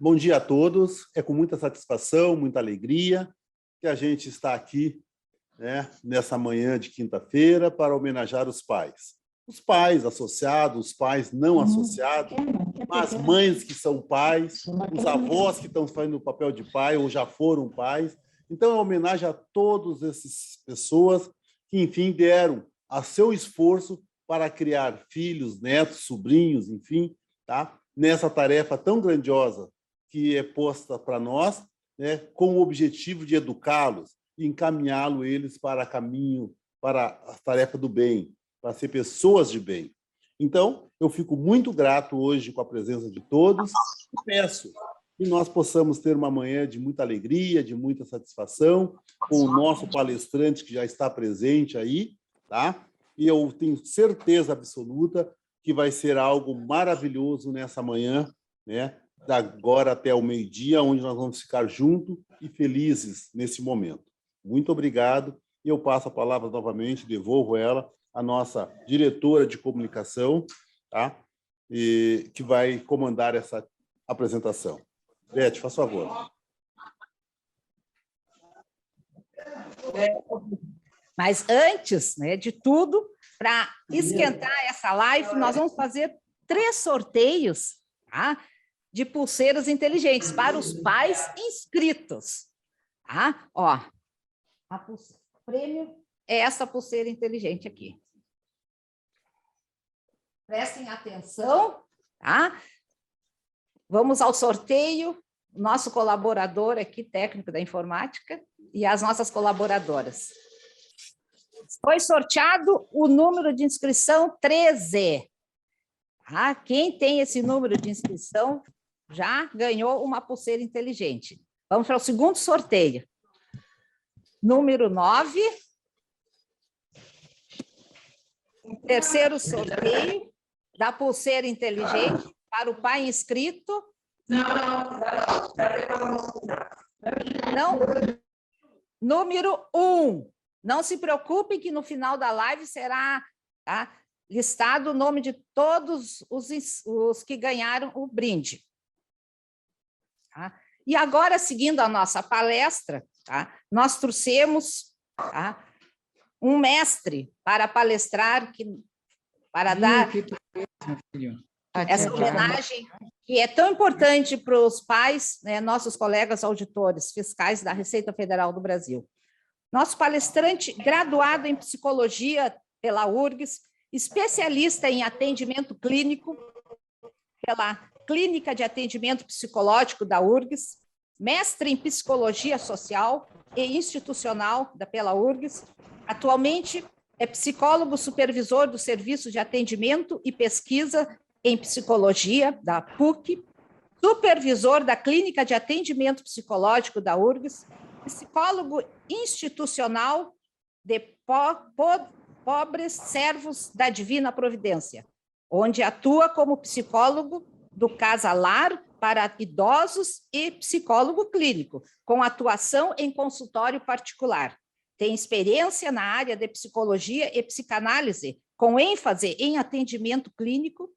Bom dia a todos. É com muita satisfação, muita alegria que a gente está aqui, nessa manhã de quinta-feira para homenagear os pais. Os pais associados, os pais não associados, as mães que são pais, os avós que estão fazendo o papel de pai ou já foram pais. Então, é uma homenagem a todas essas pessoas que, enfim, deram a seu esforço para criar filhos, netos, sobrinhos, enfim, tá? Nessa tarefa tão grandiosa que é posta para nós, com o objetivo de educá-los e encaminhá-los eles para caminho, para a tarefa do bem, para ser pessoas de bem. Então, eu fico muito grato hoje com a presença de todos e peço que nós possamos ter uma manhã de muita alegria, de muita satisfação, com o nosso palestrante que já está presente aí, tá? E eu tenho certeza absoluta que vai ser algo maravilhoso nessa manhã, da agora até o meio-dia, onde nós vamos ficar juntos e felizes nesse momento. Muito obrigado. E eu passo a palavra novamente, devolvo ela à nossa diretora de comunicação, tá? E que vai comandar essa apresentação. Beth, faz favor. Mas antes, de tudo, para esquentar essa live, nós vamos fazer 3 sorteios, tá? De pulseiras inteligentes para os pais inscritos. Tá? Ó, o prêmio é essa pulseira inteligente aqui. Prestem atenção, tá? Vamos ao sorteio. Nosso colaborador aqui, técnico da informática, e as nossas colaboradoras. Foi sorteado o número de inscrição 13. Ah, quem tem esse número de inscrição já ganhou uma pulseira inteligente. Vamos para o segundo sorteio. Número 9. Terceiro sorteio da pulseira inteligente para o pai inscrito. Não. Número 1. Não se preocupe que no final da live será, tá, listado o nome de todos os que ganharam o brinde. Tá? E agora, seguindo a nossa palestra, tá, nós trouxemos, tá, um mestre para palestrar, para dar essa homenagem que é tão importante para os pais, né, nossos colegas auditores fiscais da Receita Federal do Brasil. Nosso palestrante, graduado em psicologia pela URGS, especialista em atendimento clínico pela Clínica de Atendimento Psicológico da URGS, mestre em psicologia social e institucional pela URGS, atualmente é psicólogo supervisor do Serviço de Atendimento e Pesquisa em Psicologia da PUC, supervisor da Clínica de Atendimento Psicológico da URGS, psicólogo institucional de pobres servos da Divina Providência, onde atua como psicólogo do Casa Lar para idosos e psicólogo clínico, com atuação em consultório particular. Tem experiência na área de psicologia e psicanálise, com ênfase em atendimento clínico,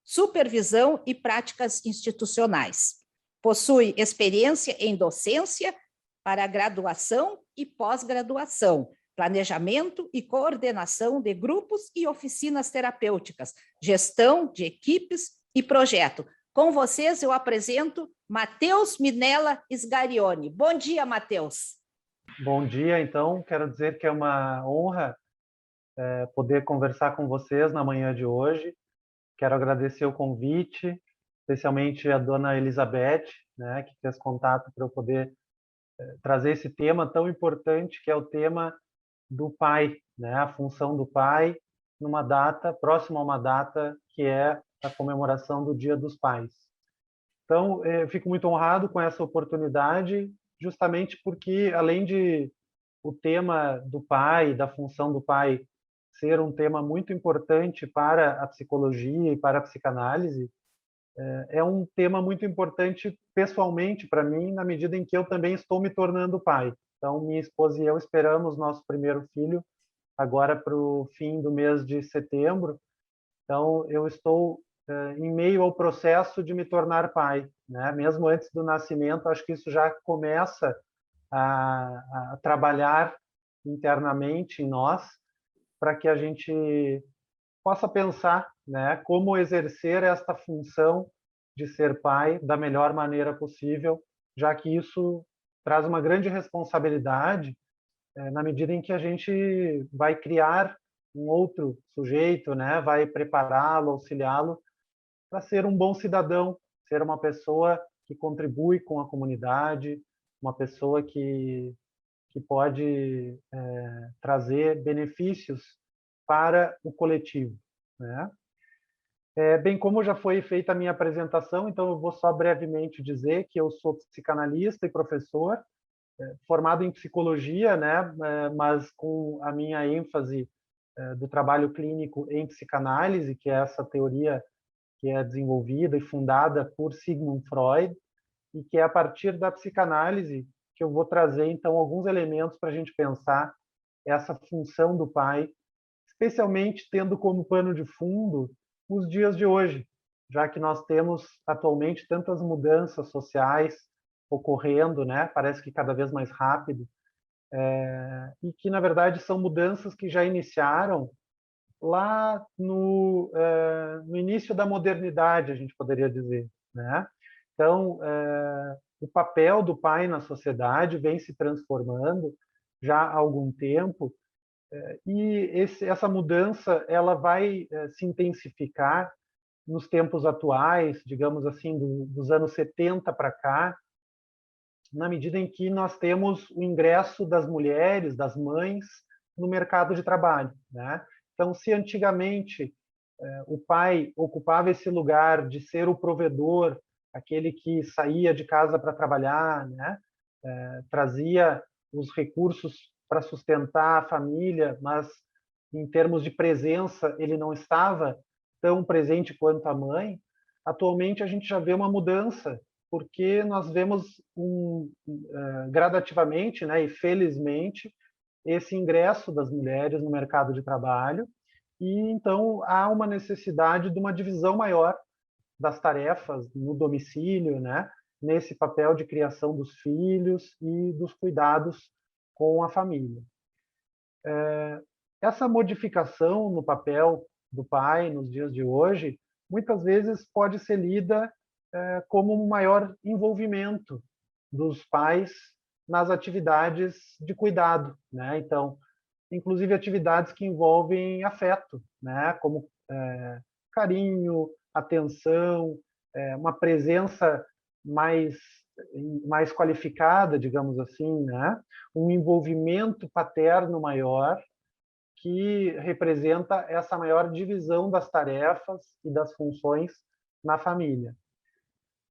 supervisão e práticas institucionais. Possui experiência em docência para graduação e pós-graduação, planejamento e coordenação de grupos e oficinas terapêuticas, gestão de equipes e projeto. Com vocês, eu apresento Matheus Minella Sgarioni. Bom dia, Matheus. Bom dia, então. Quero dizer que é uma honra poder conversar com vocês na manhã de hoje. Quero agradecer o convite, especialmente a dona Elizabeth, né, que fez contato para eu poder trazer esse tema tão importante, que é o tema do pai, né, a função do pai numa data, próxima a uma data que é a comemoração do Dia dos Pais. Então, eu fico muito honrado com essa oportunidade, justamente porque, além de o tema do pai, da função do pai, ser um tema muito importante para a psicologia e para a psicanálise, é um tema muito importante pessoalmente para mim, na medida em que eu também estou me tornando pai. Então, minha esposa e eu esperamos nosso primeiro filho agora para o fim do mês de setembro. Então, eu estou em meio ao processo de me tornar pai, né? Mesmo antes do nascimento, acho que isso já começa a trabalhar internamente em nós, para que a gente possa pensar, né, como exercer esta função de ser pai da melhor maneira possível, já que isso traz uma grande responsabilidade na medida em que a gente vai criar um outro sujeito, né, vai prepará-lo, auxiliá-lo para ser um bom cidadão, ser uma pessoa que contribui com a comunidade, uma pessoa que pode trazer benefícios para o coletivo, né? Bem como já foi feita a minha apresentação, então eu vou só brevemente dizer que eu sou psicanalista e professor, formado em psicologia, né, mas com a minha ênfase do trabalho clínico em psicanálise, que é essa teoria que é desenvolvida e fundada por Sigmund Freud, e que é a partir da psicanálise que eu vou trazer, então, alguns elementos para a gente pensar essa função do pai, especialmente tendo como pano de fundo os dias de hoje, já que nós temos atualmente tantas mudanças sociais ocorrendo, né? Parece que cada vez mais rápido, e que, na verdade, são mudanças que já iniciaram lá no início da modernidade, a gente poderia dizer, né? Então, o papel do pai na sociedade vem se transformando já há algum tempo, E essa mudança ela vai se intensificar nos tempos atuais, digamos assim, dos anos 70 para cá, na medida em que nós temos o ingresso das mulheres, das mães, no mercado de trabalho, né? Então, se antigamente o pai ocupava esse lugar de ser o provedor, aquele que saía de casa para trabalhar, né? Trazia os recursos para sustentar a família, mas em termos de presença ele não estava tão presente quanto a mãe. Atualmente a gente já vê uma mudança, porque nós vemos gradativamente, né, e felizmente, esse ingresso das mulheres no mercado de trabalho, e então há uma necessidade de uma divisão maior das tarefas no domicílio, né, nesse papel de criação dos filhos e dos cuidados com a família. Essa modificação no papel do pai nos dias de hoje, muitas vezes pode ser lida como um maior envolvimento dos pais nas atividades de cuidado, né? Então, inclusive atividades que envolvem afeto, né? Como carinho, atenção, uma presença mais qualificada, digamos assim, né? Um envolvimento paterno maior que representa essa maior divisão das tarefas e das funções na família.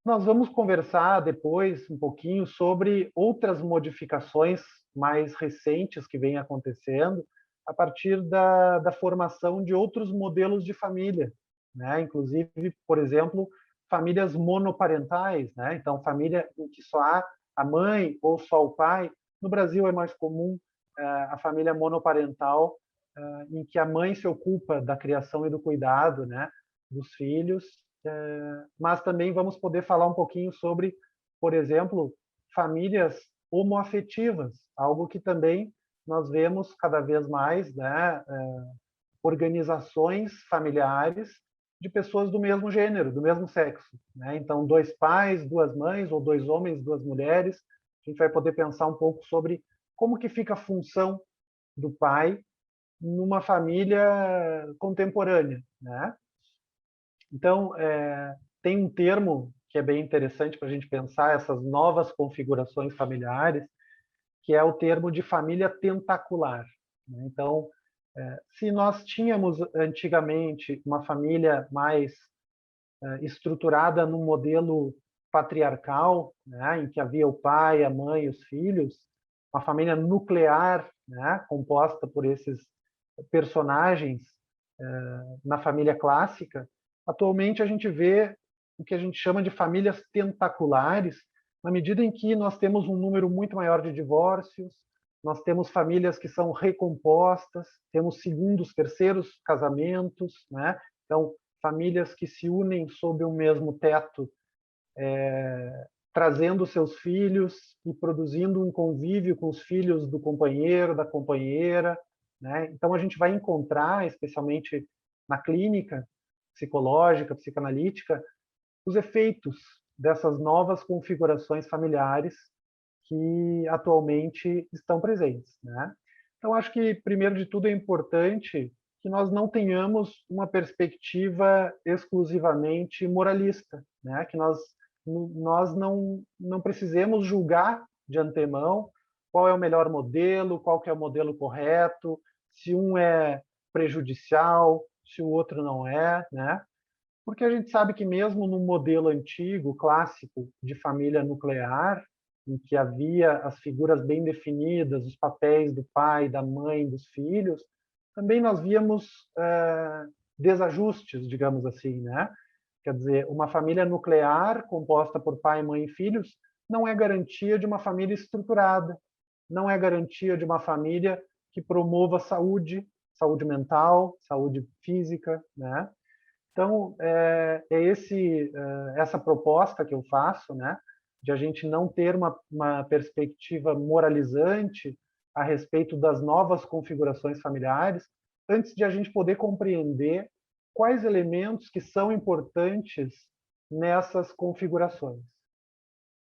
Nós vamos conversar depois um pouquinho sobre outras modificações mais recentes que vêm acontecendo a partir da formação de outros modelos de família, né? Inclusive, por exemplo, famílias monoparentais, né? Então, família em que só há a mãe ou só o pai. No Brasil é mais comum a família monoparental, em que a mãe se ocupa da criação e do cuidado, né, dos filhos, mas também vamos poder falar um pouquinho sobre, por exemplo, famílias homoafetivas, algo que também nós vemos cada vez mais, né, organizações familiares de pessoas do mesmo gênero, do mesmo sexo, né? Então, 2 pais, 2 mães, ou 2 homens, 2 mulheres. A gente vai poder pensar um pouco sobre como que fica a função do pai numa família contemporânea, né? Então, tem um termo que é bem interessante para a gente pensar essas novas configurações familiares, que é o termo de família tentacular, né? Então, se nós tínhamos antigamente uma família mais estruturada num modelo patriarcal, né, em que havia o pai, a mãe e os filhos, uma família nuclear, né, composta por esses personagens na família clássica, atualmente a gente vê o que a gente chama de famílias tentaculares, na medida em que nós temos um número muito maior de divórcios, nós temos famílias que são recompostas, temos segundos, terceiros casamentos, né? Então, famílias que se unem sob o mesmo teto, trazendo seus filhos e produzindo um convívio com os filhos do companheiro, da companheira, né? Então, a gente vai encontrar, especialmente na clínica psicológica, psicanalítica, os efeitos dessas novas configurações familiares que atualmente estão presentes, né? Então, acho que, primeiro de tudo, é importante que nós não tenhamos uma perspectiva exclusivamente moralista, né? Que nós não precisemos julgar de antemão qual é o melhor modelo, qual que é o modelo correto, se um é prejudicial, se o outro não é, né? Porque a gente sabe que mesmo no modelo antigo, clássico, de família nuclear, em que havia as figuras bem definidas, os papéis do pai, da mãe, dos filhos, também nós víamos desajustes, digamos assim, né? Quer dizer, uma família nuclear composta por pai, mãe e filhos não é garantia de uma família estruturada, não é garantia de uma família que promova saúde, saúde mental, saúde física, né? Então, essa proposta que eu faço, né, de a gente não ter uma perspectiva moralizante a respeito das novas configurações familiares, antes de a gente poder compreender quais elementos que são importantes nessas configurações.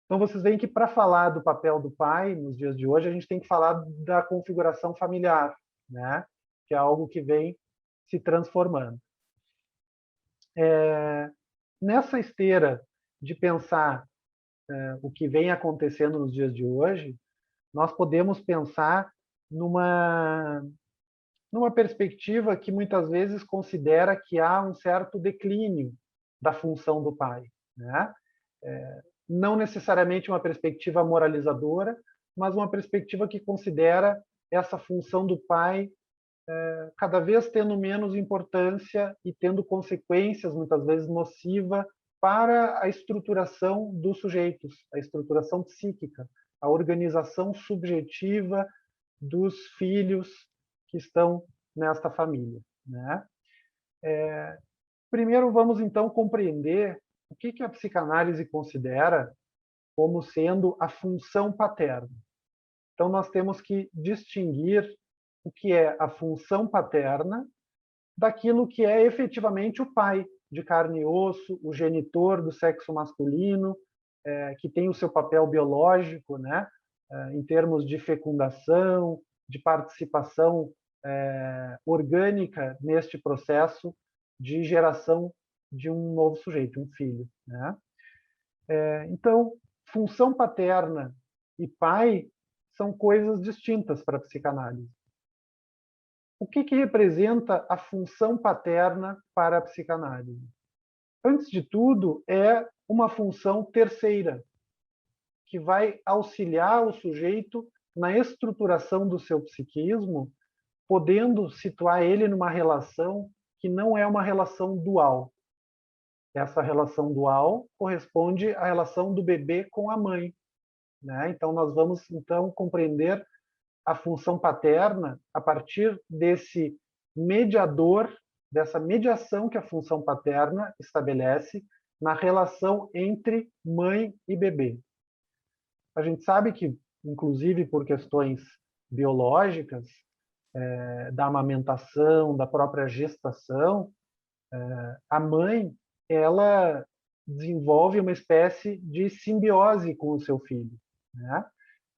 Então, vocês veem que para falar do papel do pai nos dias de hoje, a gente tem que falar da configuração familiar, né? Que é algo que vem se transformando. Nessa esteira de pensar o que vem acontecendo nos dias de hoje, nós podemos pensar numa perspectiva que muitas vezes considera que há um certo declínio da função do pai, né? Não necessariamente uma perspectiva moralizadora, mas uma perspectiva que considera essa função do pai cada vez tendo menos importância e tendo consequências, muitas vezes nociva, para a estruturação dos sujeitos, a estruturação psíquica, a organização subjetiva dos filhos que estão nesta família, né? Primeiro, vamos então compreender o que a psicanálise considera como sendo a função paterna. Então, nós temos que distinguir o que é a função paterna daquilo que é efetivamente o pai, de carne e osso, o genitor do sexo masculino, que tem o seu papel biológico, né, em termos de fecundação, de participação orgânica neste processo de geração de um novo sujeito, um filho, né? Então, função paterna e pai são coisas distintas para a psicanálise. O que representa a função paterna para a psicanálise? Antes de tudo, é uma função terceira, que vai auxiliar o sujeito na estruturação do seu psiquismo, podendo situar ele numa relação que não é uma relação dual. Essa relação dual corresponde à relação do bebê com a mãe, né? Então, nós vamos então compreender a função paterna a partir desse mediador, dessa mediação que a função paterna estabelece na relação entre mãe e bebê. A gente sabe que, inclusive por questões biológicas, da amamentação, da própria gestação, a mãe, ela desenvolve uma espécie de simbiose com o seu filho, né?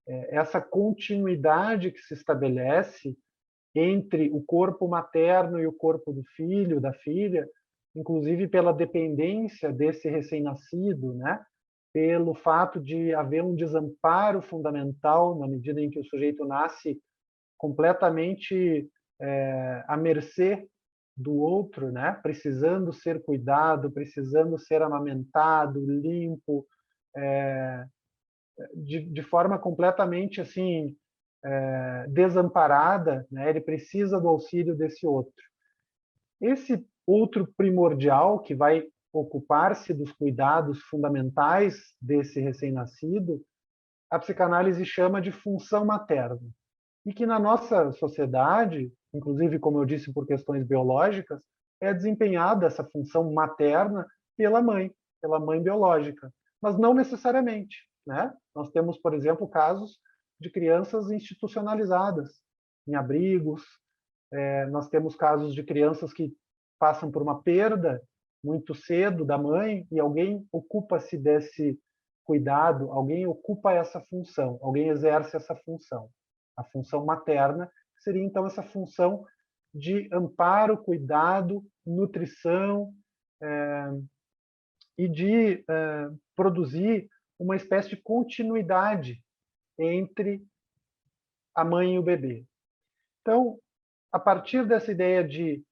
Essa continuidade que se estabelece entre o corpo materno e o corpo do filho, da filha, inclusive pela dependência desse recém-nascido, né? Pelo fato de haver um desamparo fundamental na medida em que o sujeito nasce completamente à mercê do outro, né? Precisando ser cuidado, precisando ser amamentado, limpo, de forma completamente assim desamparada, né? Ele precisa do auxílio desse outro. Esse outro primordial que vai ocupar-se dos cuidados fundamentais desse recém-nascido, a psicanálise chama de função materna. E que na nossa sociedade, inclusive, como eu disse, por questões biológicas, é desempenhada essa função materna pela mãe biológica, mas não necessariamente, né? Nós temos, por exemplo, casos de crianças institucionalizadas em abrigos, nós temos casos de crianças que passam por uma perda muito cedo da mãe e alguém ocupa-se desse cuidado, alguém ocupa essa função, alguém exerce essa função. A função materna seria, então, essa função de amparo, cuidado, nutrição e de produzir uma espécie de continuidade entre a mãe e o bebê. Então, a partir dessa ideia de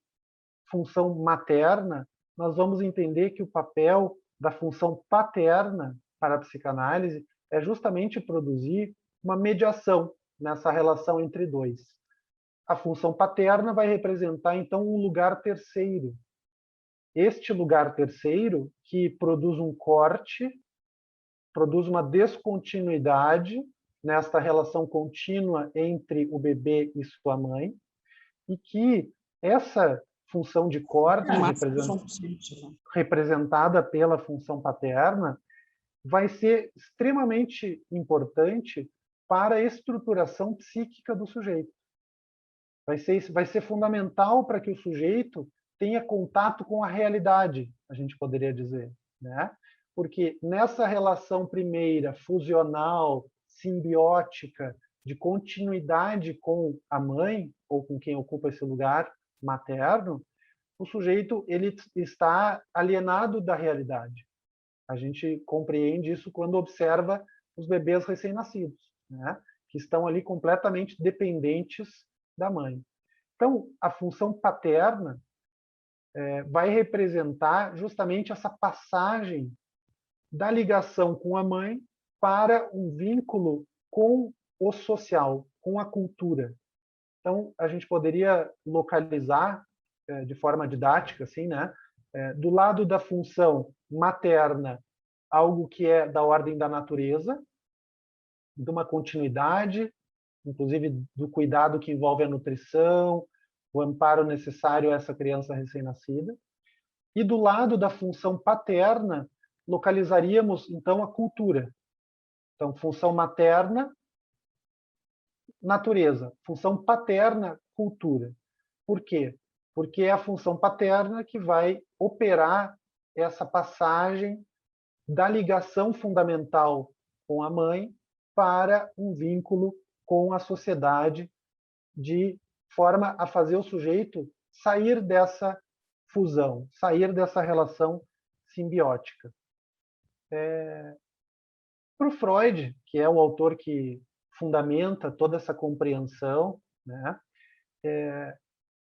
função materna, nós vamos entender que o papel da função paterna para a psicanálise é justamente produzir uma mediação nessa relação entre dois. A função paterna vai representar, então, um lugar terceiro. Este lugar terceiro que produz um corte, produz uma descontinuidade nesta relação contínua entre o bebê e sua mãe, e que essa função de corte representada pela função paterna vai ser extremamente importante para a estruturação psíquica do sujeito. Vai ser fundamental para que o sujeito tenha contato com a realidade, a gente poderia dizer, né? Porque nessa relação primeira, fusional, simbiótica, de continuidade com a mãe ou com quem ocupa esse lugar materno, o sujeito ele está alienado da realidade. A gente compreende isso quando observa os bebês recém-nascidos, né? Que estão ali completamente dependentes da mãe. Então, a função paterna vai representar justamente essa passagem da ligação com a mãe para um vínculo com o social, com a cultura. Então, a gente poderia localizar de forma didática, assim, né? Do lado da função materna, algo que é da ordem da natureza, de uma continuidade, inclusive do cuidado que envolve a nutrição, o amparo necessário a essa criança recém-nascida. E do lado da função paterna, localizaríamos, então, a cultura. Então, função materna, natureza. Função paterna, cultura. Por quê? Porque é a função paterna que vai operar essa passagem da ligação fundamental com a mãe para um vínculo com a sociedade, de forma a fazer o sujeito sair dessa fusão, sair dessa relação simbiótica. Para o Freud, que é o autor que fundamenta toda essa compreensão, né,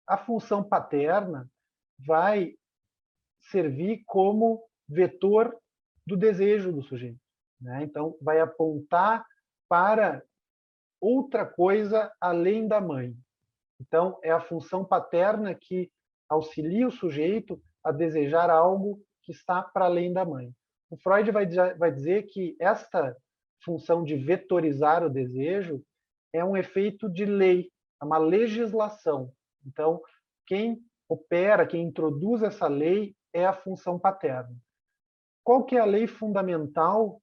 a função paterna vai servir como vetor do desejo do sujeito, né? Então, vai apontar para outra coisa além da mãe. Então, é a função paterna que auxilia o sujeito a desejar algo que está para além da mãe. O Freud vai dizer que esta função de vetorizar o desejo é um efeito de lei, é uma legislação. Então, quem opera, quem introduz essa lei é a função paterna. Qual que é a lei fundamental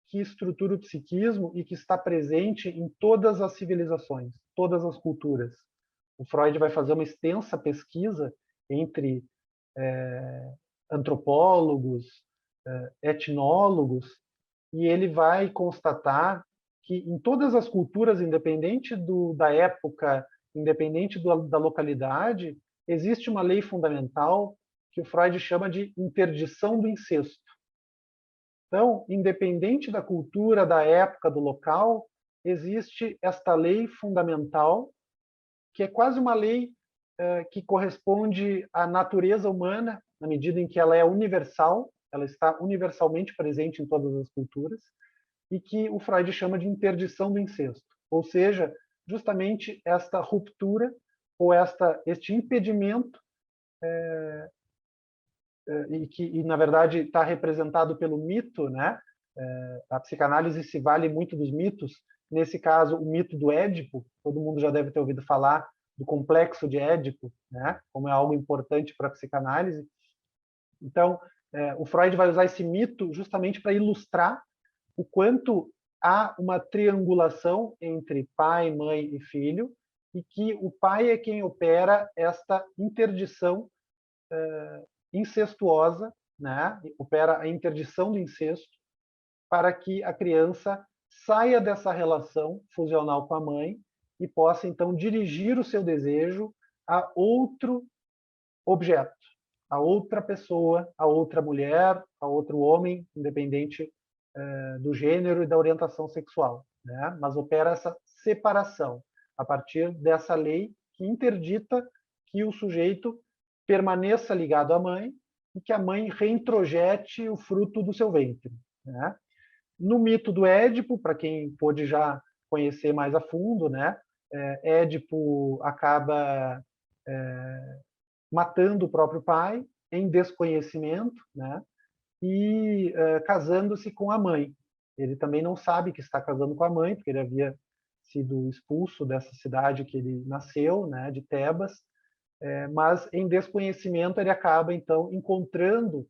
que estrutura o psiquismo e que está presente em todas as civilizações, todas as culturas? O Freud vai fazer uma extensa pesquisa entre antropólogos, etnólogos, e ele vai constatar que em todas as culturas, independente da época, independente da localidade, existe uma lei fundamental que o Freud chama de interdição do incesto. Então, independente da cultura, da época, do local, existe esta lei fundamental, que é quase uma lei que corresponde à natureza humana, na medida em que ela é universal, ela está universalmente presente em todas as culturas, e que o Freud chama de interdição do incesto. Ou seja, justamente esta ruptura ou este impedimento e na verdade está representado pelo mito, né? A psicanálise se vale muito dos mitos. Nesse caso, o mito do Édipo, todo mundo já deve ter ouvido falar do complexo de Édipo, né? Como é algo importante para a psicanálise. Então, o Freud vai usar esse mito justamente para ilustrar o quanto há uma triangulação entre pai, mãe e filho, e que o pai é quem opera esta interdição incestuosa, né? Opera a interdição do incesto, para que a criança saia dessa relação fusional com a mãe e possa, então, dirigir o seu desejo a outro objeto, a outra pessoa, a outra mulher, a outro homem, independente do gênero e da orientação sexual, né? Mas opera essa separação a partir dessa lei que interdita que o sujeito permaneça ligado à mãe e que a mãe reintrojete o fruto do seu ventre, né? No mito do Édipo, para quem pôde já conhecer mais a fundo, né? Édipo acaba matando o próprio pai em desconhecimento, né? E casando-se com a mãe. Ele também não sabe que está casando com a mãe, porque ele havia sido expulso dessa cidade que ele nasceu, né? De Tebas. Mas em desconhecimento ele acaba então encontrando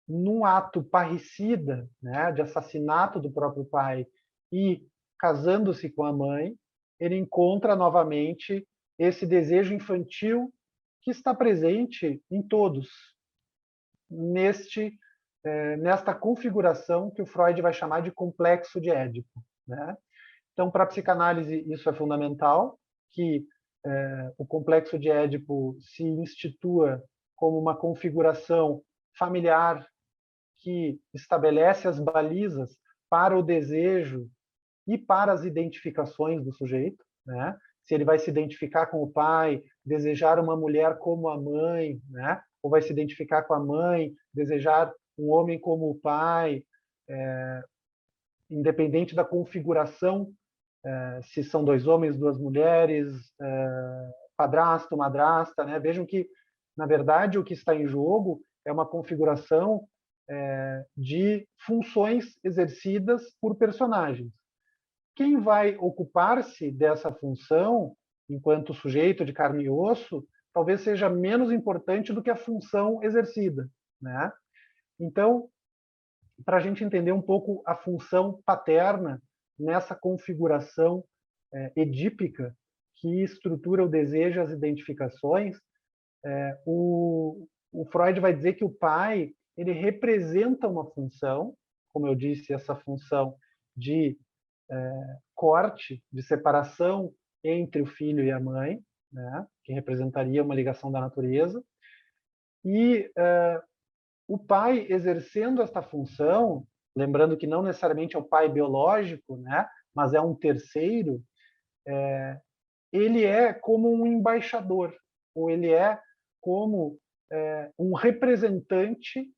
num ato parricida, né, de assassinato do próprio pai e casando-se com a mãe, ele encontra novamente esse desejo infantil que está presente em todos nesta configuração que o Freud vai chamar de complexo de Édipo, né? Então, para a psicanálise, isso é fundamental, que o complexo de Édipo se institua como uma configuração familiar que estabelece as balizas para o desejo e para as identificações do sujeito, né? Se ele vai se identificar com o pai, desejar uma mulher como a mãe, né? Ou vai se identificar com a mãe, desejar um homem como o pai, independente da configuração, se são dois homens, duas mulheres, padrasto, madrasta, né? Vejam que, na verdade, o que está em jogo é uma configuração de funções exercidas por personagens. Quem vai ocupar-se dessa função, enquanto sujeito de carne e osso, talvez seja menos importante do que a função exercida, né? Então, para a gente entender um pouco a função paterna nessa configuração edípica que estrutura o desejo e as identificações, o Freud vai dizer que o pai ele representa uma função, como eu disse, essa função de corte, de separação entre o filho e a mãe, né, que representaria uma ligação da natureza, e o pai exercendo esta função, lembrando que não necessariamente é o pai biológico, né, mas é um terceiro, ele é como um embaixador, ou ele é como um representante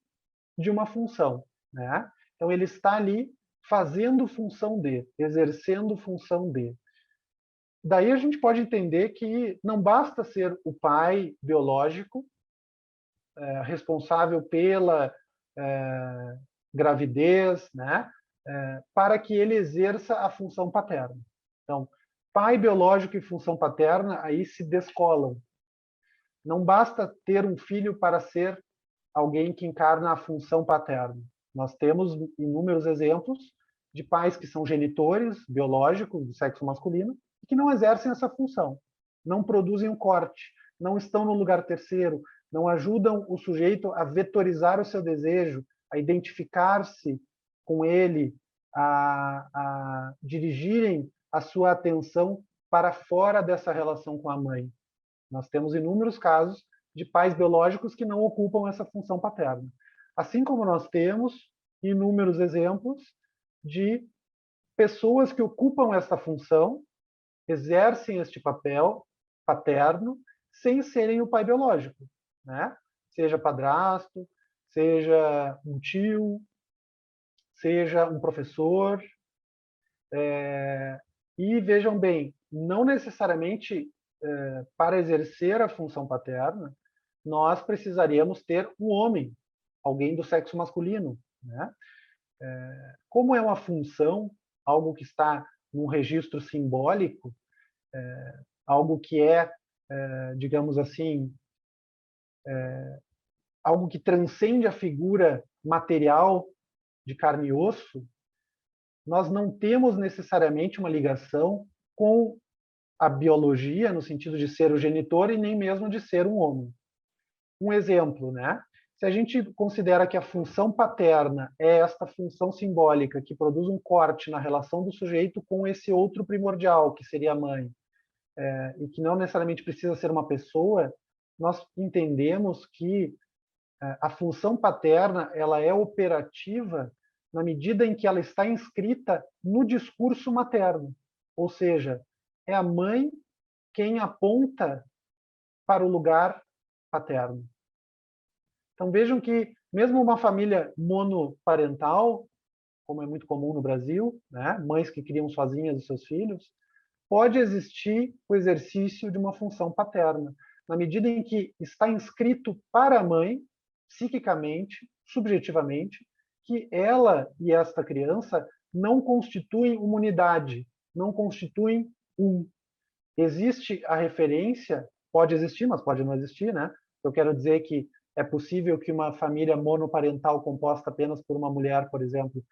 de uma função, né? Então ele está ali fazendo função de, exercendo função de. Daí a gente pode entender que não basta ser o pai biológico responsável pela gravidez, né? Para que ele exerça a função paterna. Então, pai biológico e função paterna aí se descolam. Não basta ter um filho para ser alguém que encarna a função paterna. Nós temos inúmeros exemplos de pais que são genitores biológicos do sexo masculino e que não exercem essa função, não produzem um corte, não estão no lugar terceiro, não ajudam o sujeito a vetorizar o seu desejo, a identificar-se com ele, a dirigirem a sua atenção para fora dessa relação com a mãe. Nós temos inúmeros casos de pais biológicos que não ocupam essa função paterna. Assim como nós temos inúmeros exemplos de pessoas que ocupam essa função, exercem este papel paterno, sem serem o pai biológico, né? Seja padrasto, seja um tio, seja um professor. E vejam bem, não necessariamente para exercer a função paterna, nós precisaríamos ter um homem, alguém do sexo masculino, né? Como é uma função, algo que está num registro simbólico, algo que digamos assim, algo que transcende a figura material de carne e osso, nós não temos necessariamente uma ligação com a biologia, no sentido de ser o genitor e nem mesmo de ser um homem. Um exemplo, né? Se a gente considera que a função paterna é esta função simbólica que produz um corte na relação do sujeito com esse outro primordial, que seria a mãe, e que não necessariamente precisa ser uma pessoa, nós entendemos que a função paterna ela é operativa na medida em que ela está inscrita no discurso materno, ou seja, é a mãe quem aponta para o lugar paterno. Então vejam que mesmo uma família monoparental, como é muito comum no Brasil, né, mães que criam sozinhas os seus filhos, pode existir o exercício de uma função paterna, na medida em que está inscrito para a mãe, psiquicamente, subjetivamente, que ela e esta criança não constituem uma unidade, não constituem um. Existe a referência, pode existir, mas pode não existir, né? Eu quero dizer que é possível que uma família monoparental composta apenas por uma mulher, por exemplo,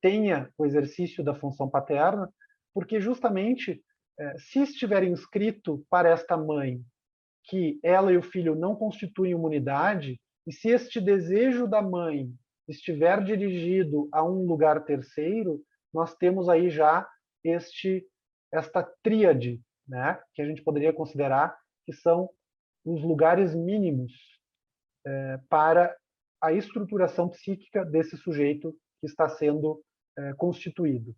tenha o exercício da função paterna, porque justamente se estiver inscrito para esta mãe que ela e o filho não constituem uma unidade, e se este desejo da mãe estiver dirigido a um lugar terceiro, nós temos aí já esta tríade, né, que a gente poderia considerar que são os lugares mínimos para a estruturação psíquica desse sujeito que está sendo constituído.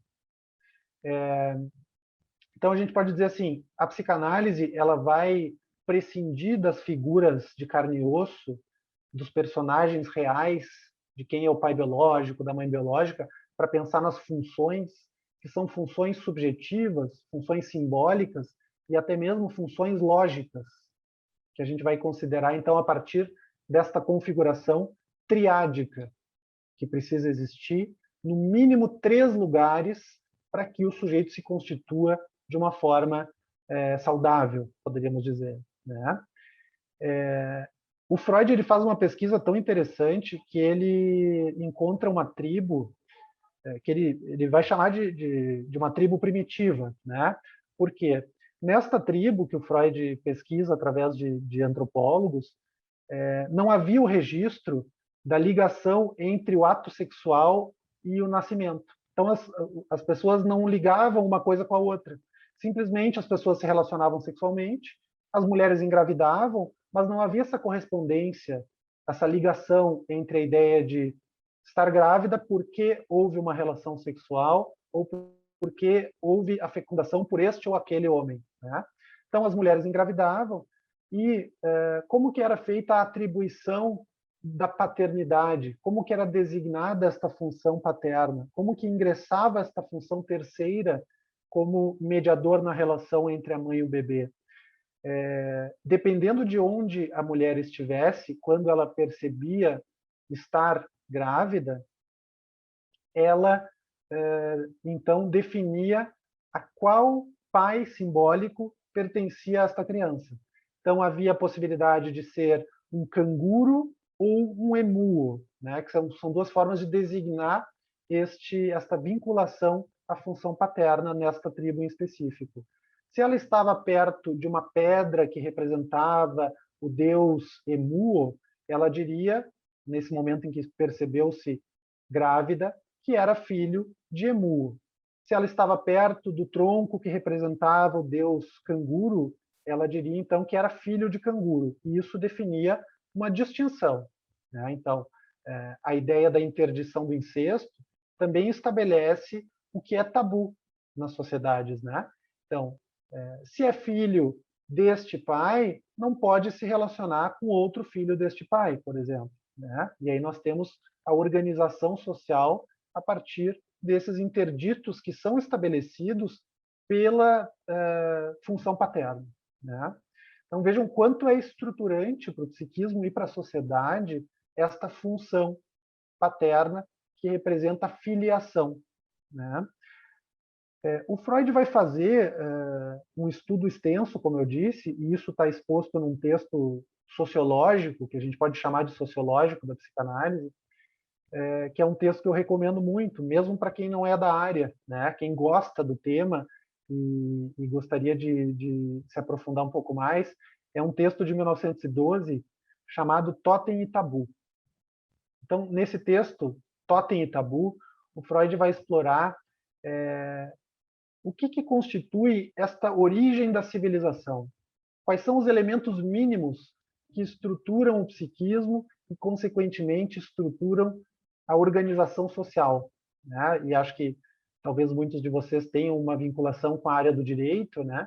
Então a gente pode dizer assim, a psicanálise ela vai prescindir das figuras de carne e osso, dos personagens reais, de quem é o pai biológico, da mãe biológica, para pensar nas funções, que são funções subjetivas, funções simbólicas e até mesmo funções lógicas, que a gente vai considerar então a partir desta configuração triádica, que precisa existir no mínimo 3 lugares para que o sujeito se constitua de uma forma saudável, poderíamos dizer, né? O Freud ele faz uma pesquisa tão interessante que ele encontra uma tribo que ele vai chamar de uma tribo primitiva, né? Porque nesta tribo que o Freud pesquisa através de antropólogos, não havia o registro da ligação entre o ato sexual e o nascimento. Então as pessoas não ligavam uma coisa com a outra. Simplesmente as pessoas se relacionavam sexualmente, as mulheres engravidavam, mas não havia essa correspondência, essa ligação entre a ideia de estar grávida porque houve uma relação sexual ou porque houve a fecundação por este ou aquele homem, né? Então as mulheres engravidavam e como que era feita a atribuição da paternidade, como que era designada esta função paterna, como que ingressava esta função terceira como mediador na relação entre a mãe e o bebê. Dependendo de onde a mulher estivesse, quando ela percebia estar grávida, ela então definia a qual pai simbólico pertencia a esta criança. Então havia a possibilidade de ser um canguru ou um emu, né? Que são 2 formas de designar esta vinculação à função paterna nesta tribo em específico. Se ela estava perto de uma pedra que representava o deus Emu, ela diria, nesse momento em que percebeu-se grávida, que era filho de Emu. Se ela estava perto do tronco que representava o deus Canguru, ela diria então que era filho de Canguru. E isso definia uma distinção, né? Então, a ideia da interdição do incesto também estabelece o que é tabu nas sociedades, né? Então, se é filho deste pai, não pode se relacionar com outro filho deste pai, por exemplo, né? E aí nós temos a organização social a partir desses interditos que são estabelecidos pela função paterna, né? Então vejam quanto é estruturante para o psiquismo e para a sociedade esta função paterna que representa a filiação, né? O Freud vai fazer um estudo extenso, como eu disse, e isso está exposto num texto sociológico, que a gente pode chamar de sociológico da psicanálise, que é um texto que eu recomendo muito, mesmo para quem não é da área, né? Quem gosta do tema e gostaria de se aprofundar um pouco mais, é um texto de 1912 chamado Totem e Tabu. Então, nesse texto, Totem e Tabu, o Freud vai explorar o que constitui esta origem da civilização. Quais são os elementos mínimos que estruturam o psiquismo e, consequentemente, estruturam a organização social, né? E acho que talvez muitos de vocês tenham uma vinculação com a área do direito, né?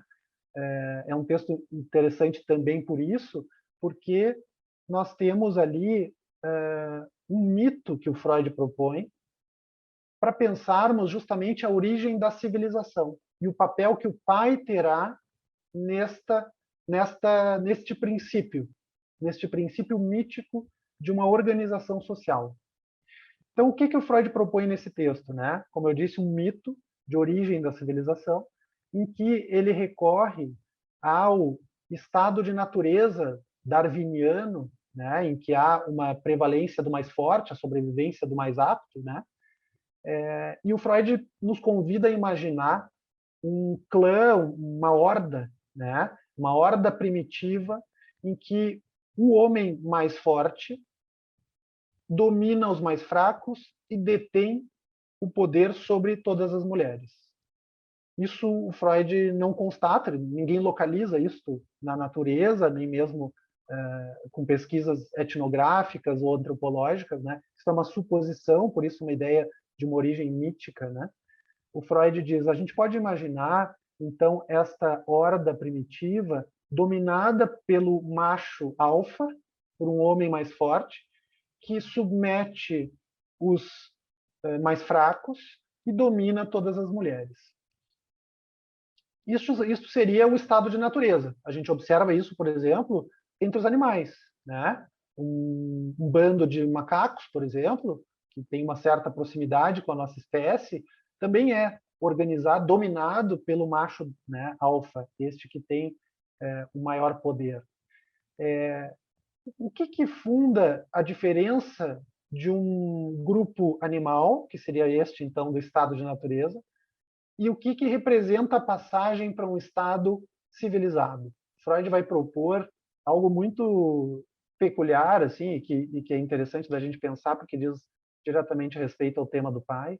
É um texto interessante também por isso, porque nós temos ali um mito que o Freud propõe para pensarmos justamente a origem da civilização e o papel que o pai terá neste princípio mítico de uma organização social. Então, o que o Freud propõe nesse texto, né? Como eu disse, um mito de origem da civilização, em que ele recorre ao estado de natureza darwiniano, né? Em que há uma prevalência do mais forte, a sobrevivência do mais apto, né? E o Freud nos convida a imaginar um clã, uma horda, né? Uma horda primitiva em que o homem mais forte domina os mais fracos e detém o poder sobre todas as mulheres. Isso o Freud não constata, ninguém localiza isso na natureza, nem mesmo com pesquisas etnográficas ou antropológicas, né? Isso é uma suposição, por isso uma ideia de uma origem mítica, né? O Freud diz, a gente pode imaginar, então, esta horda primitiva dominada pelo macho alfa, por um homem mais forte, que submete os mais fracos e domina todas as mulheres. Isso seria o estado de natureza. A gente observa isso, por exemplo, entre os animais, né? Um bando de macacos, por exemplo, que tem uma certa proximidade com a nossa espécie, também é organizado, dominado pelo macho, né, alfa, este que tem o maior poder. O que funda a diferença de um grupo animal, que seria este, então, do estado de natureza, e o que representa a passagem para um estado civilizado? Freud vai propor algo muito peculiar, assim, e que é interessante da gente pensar, porque diz diretamente a respeito ao tema do pai.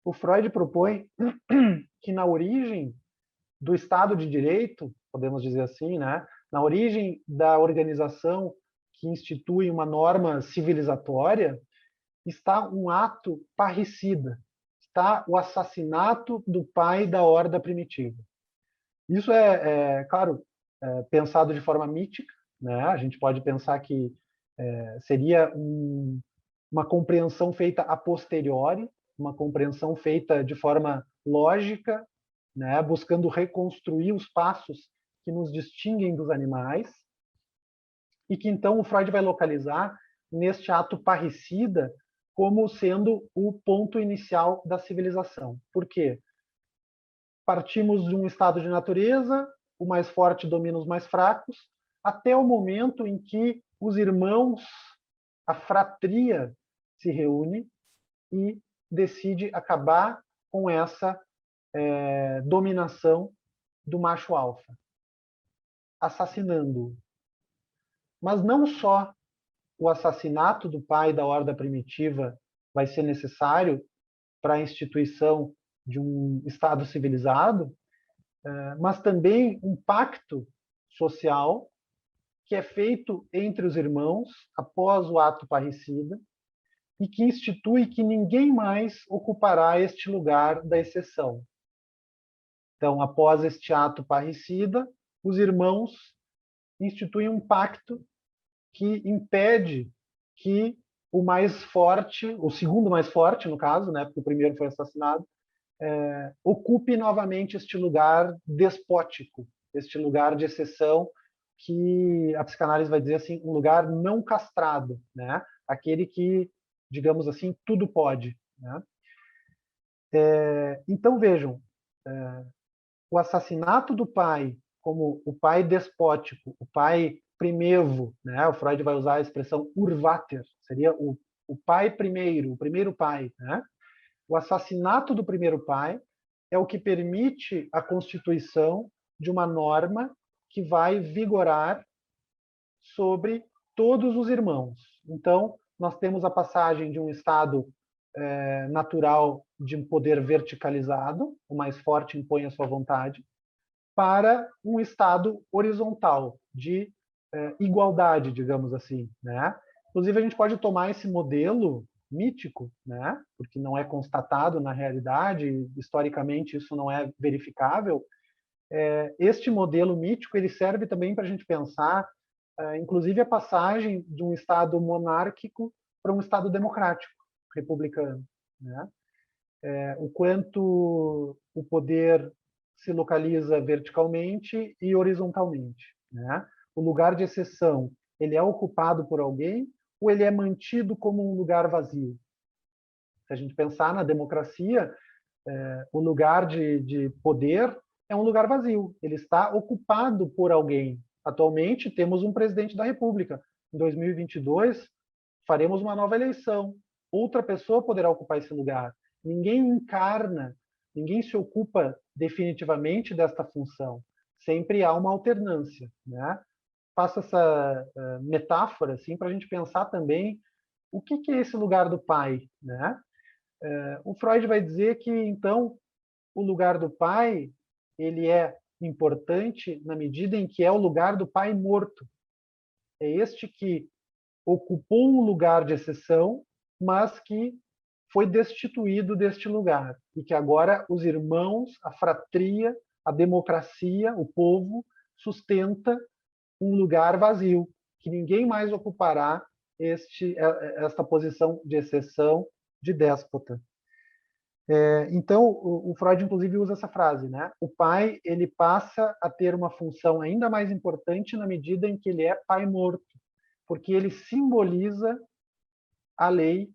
O Freud propõe que na origem do Estado de Direito, podemos dizer assim, né, na origem da organização que institui uma norma civilizatória, está um ato parricida, está o assassinato do pai da horda primitiva. Isso claro, pensado de forma mítica, né? A gente pode pensar que seria uma compreensão feita a posteriori, uma compreensão feita de forma lógica, né? Buscando reconstruir os passos que nos distinguem dos animais, e que então o Freud vai localizar neste ato parricida como sendo o ponto inicial da civilização. Por quê? Partimos de um estado de natureza, o mais forte domina os mais fracos, até o momento em que os irmãos, a fratria, se reúne e decide acabar com essa dominação do macho alfa, assassinando-o. Mas não só o assassinato do pai da horda primitiva vai ser necessário para a instituição de um Estado civilizado, mas também um pacto social que é feito entre os irmãos após o ato parricida e que institui que ninguém mais ocupará este lugar da exceção. Então, após este ato parricida, os irmãos instituem um pacto que impede que o mais forte, o segundo mais forte, no caso, né, porque o primeiro foi assassinado, ocupe novamente este lugar despótico, este lugar de exceção que a psicanálise vai dizer assim, um lugar não castrado, né? Aquele que, digamos assim, tudo pode, né? Então vejam, o assassinato do pai, como o pai despótico, o pai primevo, né? O Freud vai usar a expressão Urvater, seria o pai primeiro, o primeiro pai, né? O assassinato do primeiro pai é o que permite a constituição de uma norma que vai vigorar sobre todos os irmãos. Então, nós temos a passagem de um estado natural de poder verticalizado, o mais forte impõe a sua vontade, para um estado horizontal, de igualdade, digamos assim, né? Inclusive, a gente pode tomar esse modelo mítico, né? Porque não é constatado na realidade, historicamente isso não é verificável. Este modelo mítico ele serve também para a gente pensar, inclusive, a passagem de um estado monárquico para um estado democrático, republicano, né? O quanto o poder se localiza verticalmente e horizontalmente, né? O lugar de exceção, ele é ocupado por alguém ou ele é mantido como um lugar vazio? Se a gente pensar na democracia, o lugar de poder é um lugar vazio, ele está ocupado por alguém. Atualmente, temos um presidente da República. Em 2022, faremos uma nova eleição. Outra pessoa poderá ocupar esse lugar. Ninguém encarna, ninguém se ocupa definitivamente desta função. Sempre há uma alternância, né? Faço essa metáfora assim para a gente pensar também o que é esse lugar do pai, né? O Freud vai dizer que então o lugar do pai ele é importante na medida em que é o lugar do pai morto. É este que ocupou um lugar de exceção, mas que foi destituído deste lugar e que agora os irmãos, a fratria, a democracia, o povo sustenta um lugar vazio, que ninguém mais ocupará esta posição de exceção, de déspota. Então, o Freud, inclusive, usa essa frase, né? O pai ele passa a ter uma função ainda mais importante na medida em que ele é pai morto, porque ele simboliza a lei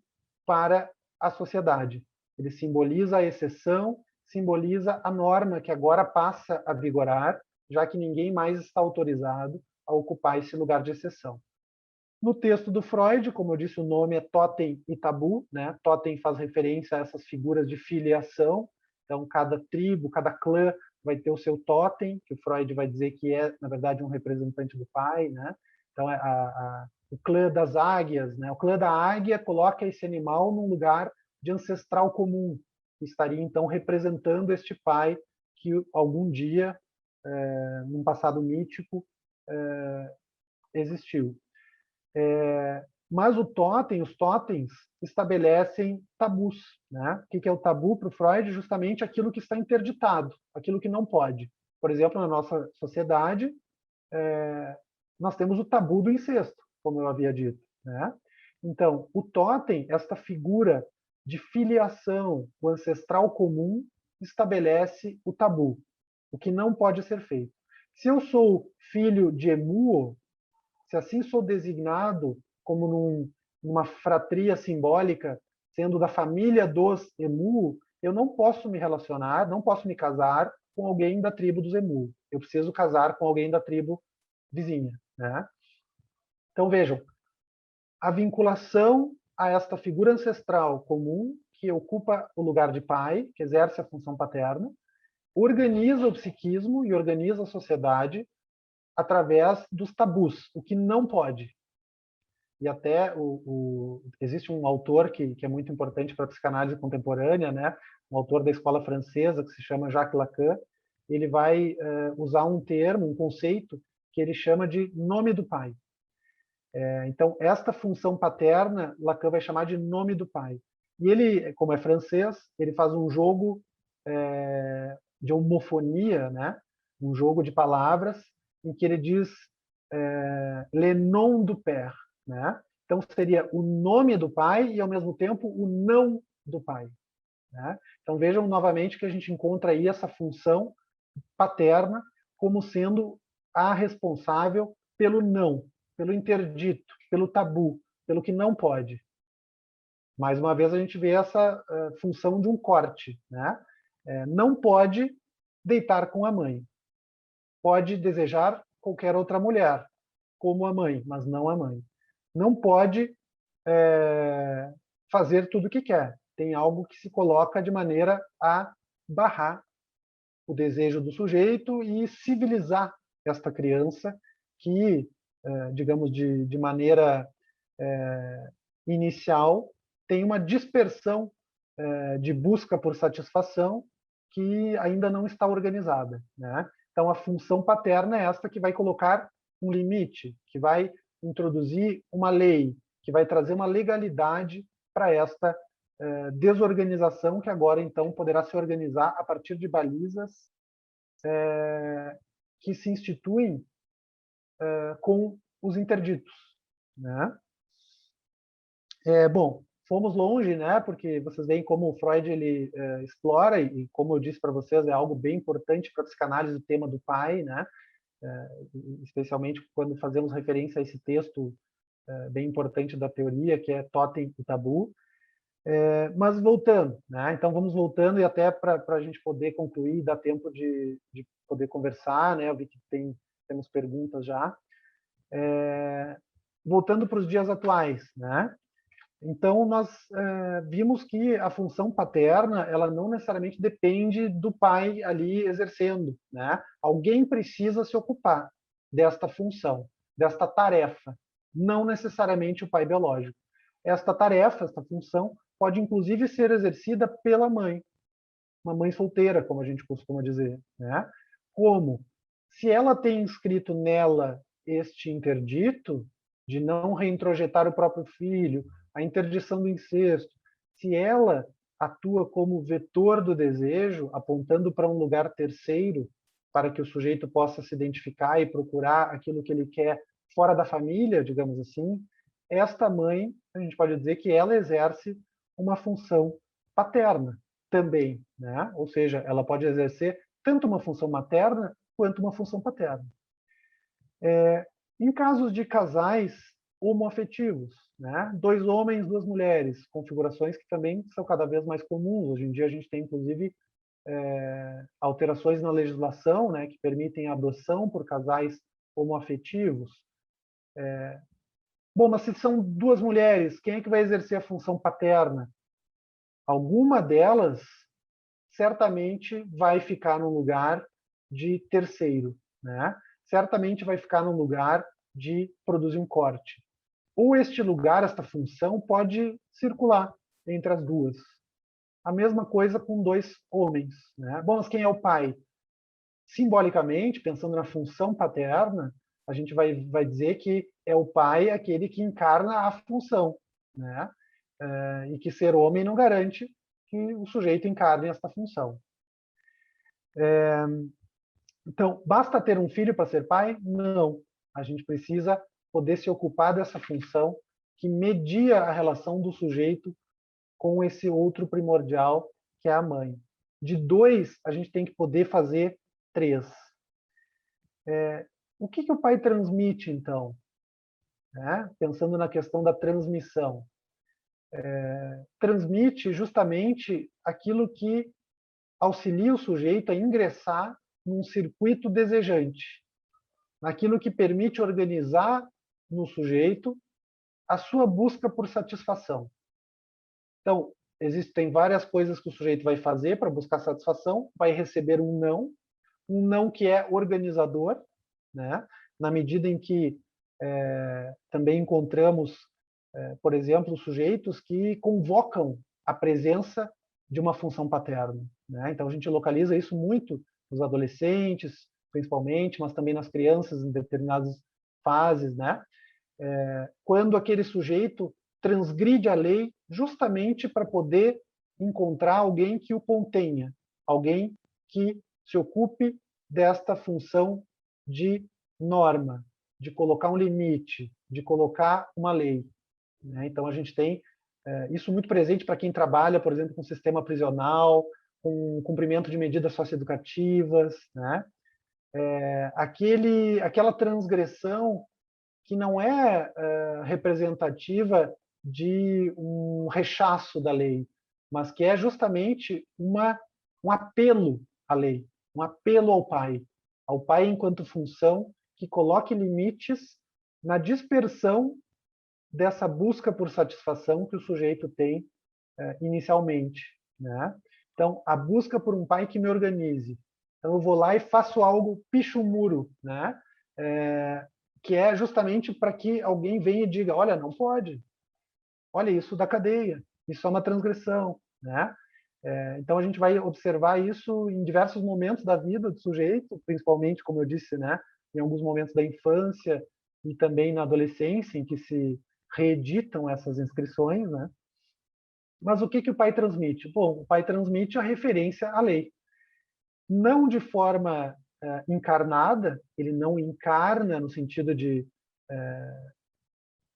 para a sociedade. Ele simboliza a exceção, simboliza a norma que agora passa a vigorar, já que ninguém mais está autorizado a ocupar esse lugar de exceção. No texto do Freud, como eu disse, o nome é totem e tabu, né? Totem faz referência a essas figuras de filiação. Então, cada tribo, cada clã vai ter o seu totem, que o Freud vai dizer que é, na verdade, um representante do pai, né? Então, o clã das águias, né? O clã da águia coloca esse animal num lugar de ancestral comum, que estaria, então, representando este pai que algum dia, num passado mítico, existiu. Mas os totens estabelecem tabus, né? O que é o tabu para o Freud? Justamente aquilo que está interditado, aquilo que não pode. Por exemplo, na nossa sociedade, nós temos o tabu do incesto, como eu havia dito, né? Então, o totem, esta figura de filiação, o ancestral comum, estabelece o tabu, o que não pode ser feito. Se eu sou filho de Emuo, se assim sou designado como numa fratria simbólica, sendo da família dos Emu, eu não posso me relacionar, não posso me casar com alguém da tribo dos Emu. Eu preciso casar com alguém da tribo vizinha, né? Então vejam, a vinculação a esta figura ancestral comum que ocupa o lugar de pai, que exerce a função paterna, organiza o psiquismo e organiza a sociedade através dos tabus, o que não pode. E até existe um autor que é muito importante para a psicanálise contemporânea, né? Um autor da escola francesa que se chama Jacques Lacan. Ele vai usar um termo, um conceito que ele chama de nome do pai. Então, esta função paterna, Lacan vai chamar de nome do pai. E ele, como é francês, ele faz um jogo de homofonia, né? Um jogo de palavras em que ele diz le nom du père, né? Então seria o nome do pai e ao mesmo tempo o não do pai, né? Então vejam novamente que a gente encontra aí essa função paterna como sendo a responsável pelo não, pelo interdito, pelo tabu, pelo que não pode. Mais uma vez a gente vê essa função de um corte, né? Não pode deitar com a mãe. Pode desejar qualquer outra mulher, como a mãe, mas não a mãe. Não pode fazer tudo o que quer. Tem algo que se coloca de maneira a barrar o desejo do sujeito e civilizar esta criança que, digamos, de maneira inicial, tem uma dispersão de busca por satisfação que ainda não está organizada, né? Então, a função paterna é esta que vai colocar um limite, que vai introduzir uma lei, que vai trazer uma legalidade para esta desorganização que agora, então, poderá se organizar a partir de balizas que se instituem com os interditos, né? Bom, fomos longe, né? Porque vocês veem como o Freud ele explora e como eu disse para vocês é algo bem importante para a psicanálise o tema do pai, né? Especialmente quando fazemos referência a esse texto bem importante da teoria que é Totem e Tabu. Mas voltando, né? Então vamos voltando e até para a gente poder concluir, dar tempo de poder conversar, né? Eu vi que temos perguntas já. Voltando para os dias atuais, né? Então, nós vimos que a função paterna, ela não necessariamente depende do pai ali exercendo, né? Alguém precisa se ocupar desta função, desta tarefa, não necessariamente o pai biológico. Esta tarefa, esta função, pode inclusive ser exercida pela mãe. uma mãe solteira, como a gente costuma dizer, né? Como? Se ela tem inscrito nela este interdito de não reintrojetar o próprio filho, a interdição do incesto, se ela atua como vetor do desejo, apontando para um lugar terceiro, para que o sujeito possa se identificar e procurar aquilo que ele quer fora da família, digamos assim, esta mãe, a gente pode dizer que ela exerce uma função paterna também, né? Ou seja, ela pode exercer tanto uma função materna quanto uma função paterna. Em casos de casais homoafetivos, né? 2 homens, 2 mulheres, configurações que também são cada vez mais comuns. Hoje em dia a gente tem, inclusive, alterações na legislação, né, que permitem a adoção por casais homoafetivos. Bom, mas se são 2 mulheres, quem é que vai exercer a função paterna? Alguma delas certamente vai ficar no lugar de terceiro, né? Certamente vai ficar no lugar de produzir um corte. Ou este lugar, esta função, pode circular entre as duas. A mesma coisa com 2 homens, né? Bom, mas quem é o pai? Simbolicamente, pensando na função paterna, a gente vai dizer que é o pai aquele que encarna a função, né? E que ser homem não garante que o sujeito encarne esta função. Então, basta ter um filho para ser pai? Não. A gente precisa poder se ocupar dessa função que media a relação do sujeito com esse outro primordial, que é a mãe. De 2, a gente tem que poder fazer 3. O que o pai transmite, então? Pensando na questão da transmissão. Transmite justamente aquilo que auxilia o sujeito a ingressar num circuito desejante, naquilo que permite organizar no sujeito a sua busca por satisfação. Então, existem várias coisas que o sujeito vai fazer para buscar satisfação, vai receber um não que é organizador, né? Na medida em que também encontramos, por exemplo, sujeitos que convocam a presença de uma função paterna, né? Então, a gente localiza isso muito nos adolescentes, principalmente, mas também nas crianças em determinadas fases, né? Quando aquele sujeito transgride a lei justamente para poder encontrar alguém que o contenha, alguém que se ocupe desta função de norma, de colocar um limite, de colocar uma lei, né? Então, a gente tem isso muito presente para quem trabalha, por exemplo, com sistema prisional, com cumprimento de medidas socioeducativas, né? Aquela transgressão que não é representativa de um rechaço da lei, mas que é justamente um apelo à lei, um apelo ao pai enquanto função que coloque limites na dispersão dessa busca por satisfação que o sujeito tem inicialmente, né? Então, a busca por um pai que me organize. Então, eu vou lá e faço algo, picho um muro, né? Que é justamente para que alguém venha e diga, olha, não pode. Olha, isso da cadeia, isso é uma transgressão, né? Então, a gente vai observar isso em diversos momentos da vida do sujeito, principalmente, como eu disse, né? Em alguns momentos da infância e também na adolescência, em que se reeditam essas inscrições, né? Mas o que o pai transmite? Bom, o pai transmite a referência à lei. Não de forma encarnada, ele não encarna no sentido de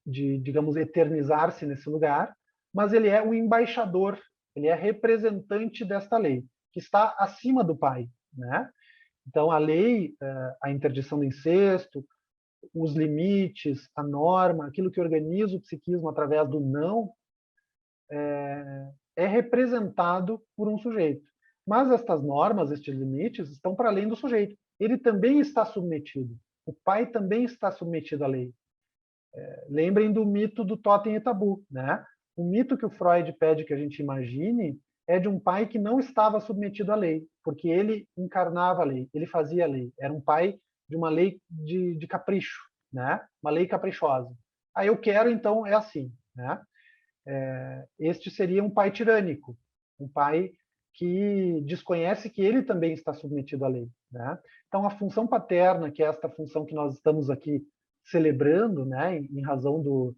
digamos, eternizar-se nesse lugar, mas ele é o embaixador, ele é representante desta lei, que está acima do pai, né? Então, a lei, a interdição do incesto, os limites, a norma, aquilo que organiza o psiquismo através do não, é representado por um sujeito. Mas estas normas, estes limites, estão para além do sujeito. Ele também está submetido. O pai também está submetido à lei. Lembrem do mito do totem e tabu, né? O mito que o Freud pede que a gente imagine é de um pai que não estava submetido à lei, porque ele encarnava a lei, ele fazia a lei. Era um pai de uma lei de capricho, né? Uma lei caprichosa. Aí eu quero, então, é assim, né? Este seria um pai tirânico, um pai que desconhece que ele também está submetido à lei, né? Então, a função paterna, que é esta função que nós estamos aqui celebrando, né, em razão do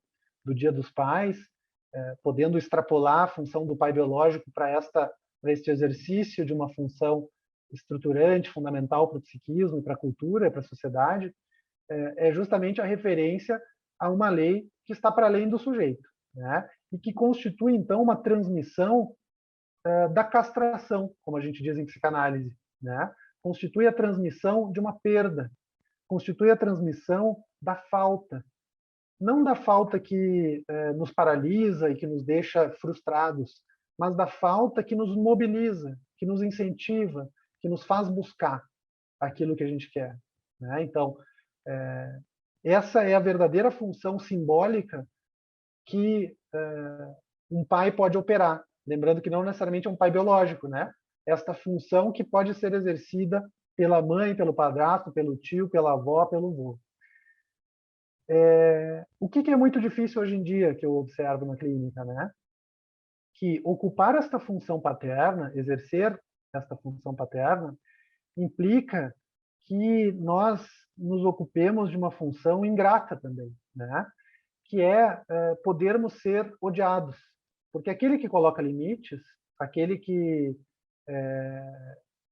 Dia dos Pais, podendo extrapolar a função do pai biológico para este exercício de uma função estruturante, fundamental para o psiquismo, para a cultura, para a sociedade, é justamente a referência a uma lei que está para além do sujeito, né? E que constitui, então, uma transmissão da castração, como a gente diz em psicanálise, né? Constitui a transmissão de uma perda, constitui a transmissão da falta, não da falta que nos paralisa e que nos deixa frustrados, mas da falta que nos mobiliza, que nos incentiva, que nos faz buscar aquilo que a gente quer, né? Então, essa é a verdadeira função simbólica que um pai pode operar. Lembrando que não necessariamente é um pai biológico, né? Esta função que pode ser exercida pela mãe, pelo padrasto, pelo tio, pela avó, pelo avô. O que é muito difícil hoje em dia, que eu observo na clínica, né? Que ocupar esta função paterna, exercer esta função paterna, implica que nós nos ocupemos de uma função ingrata também, né? Que é podermos ser odiados. Porque aquele que coloca limites, aquele que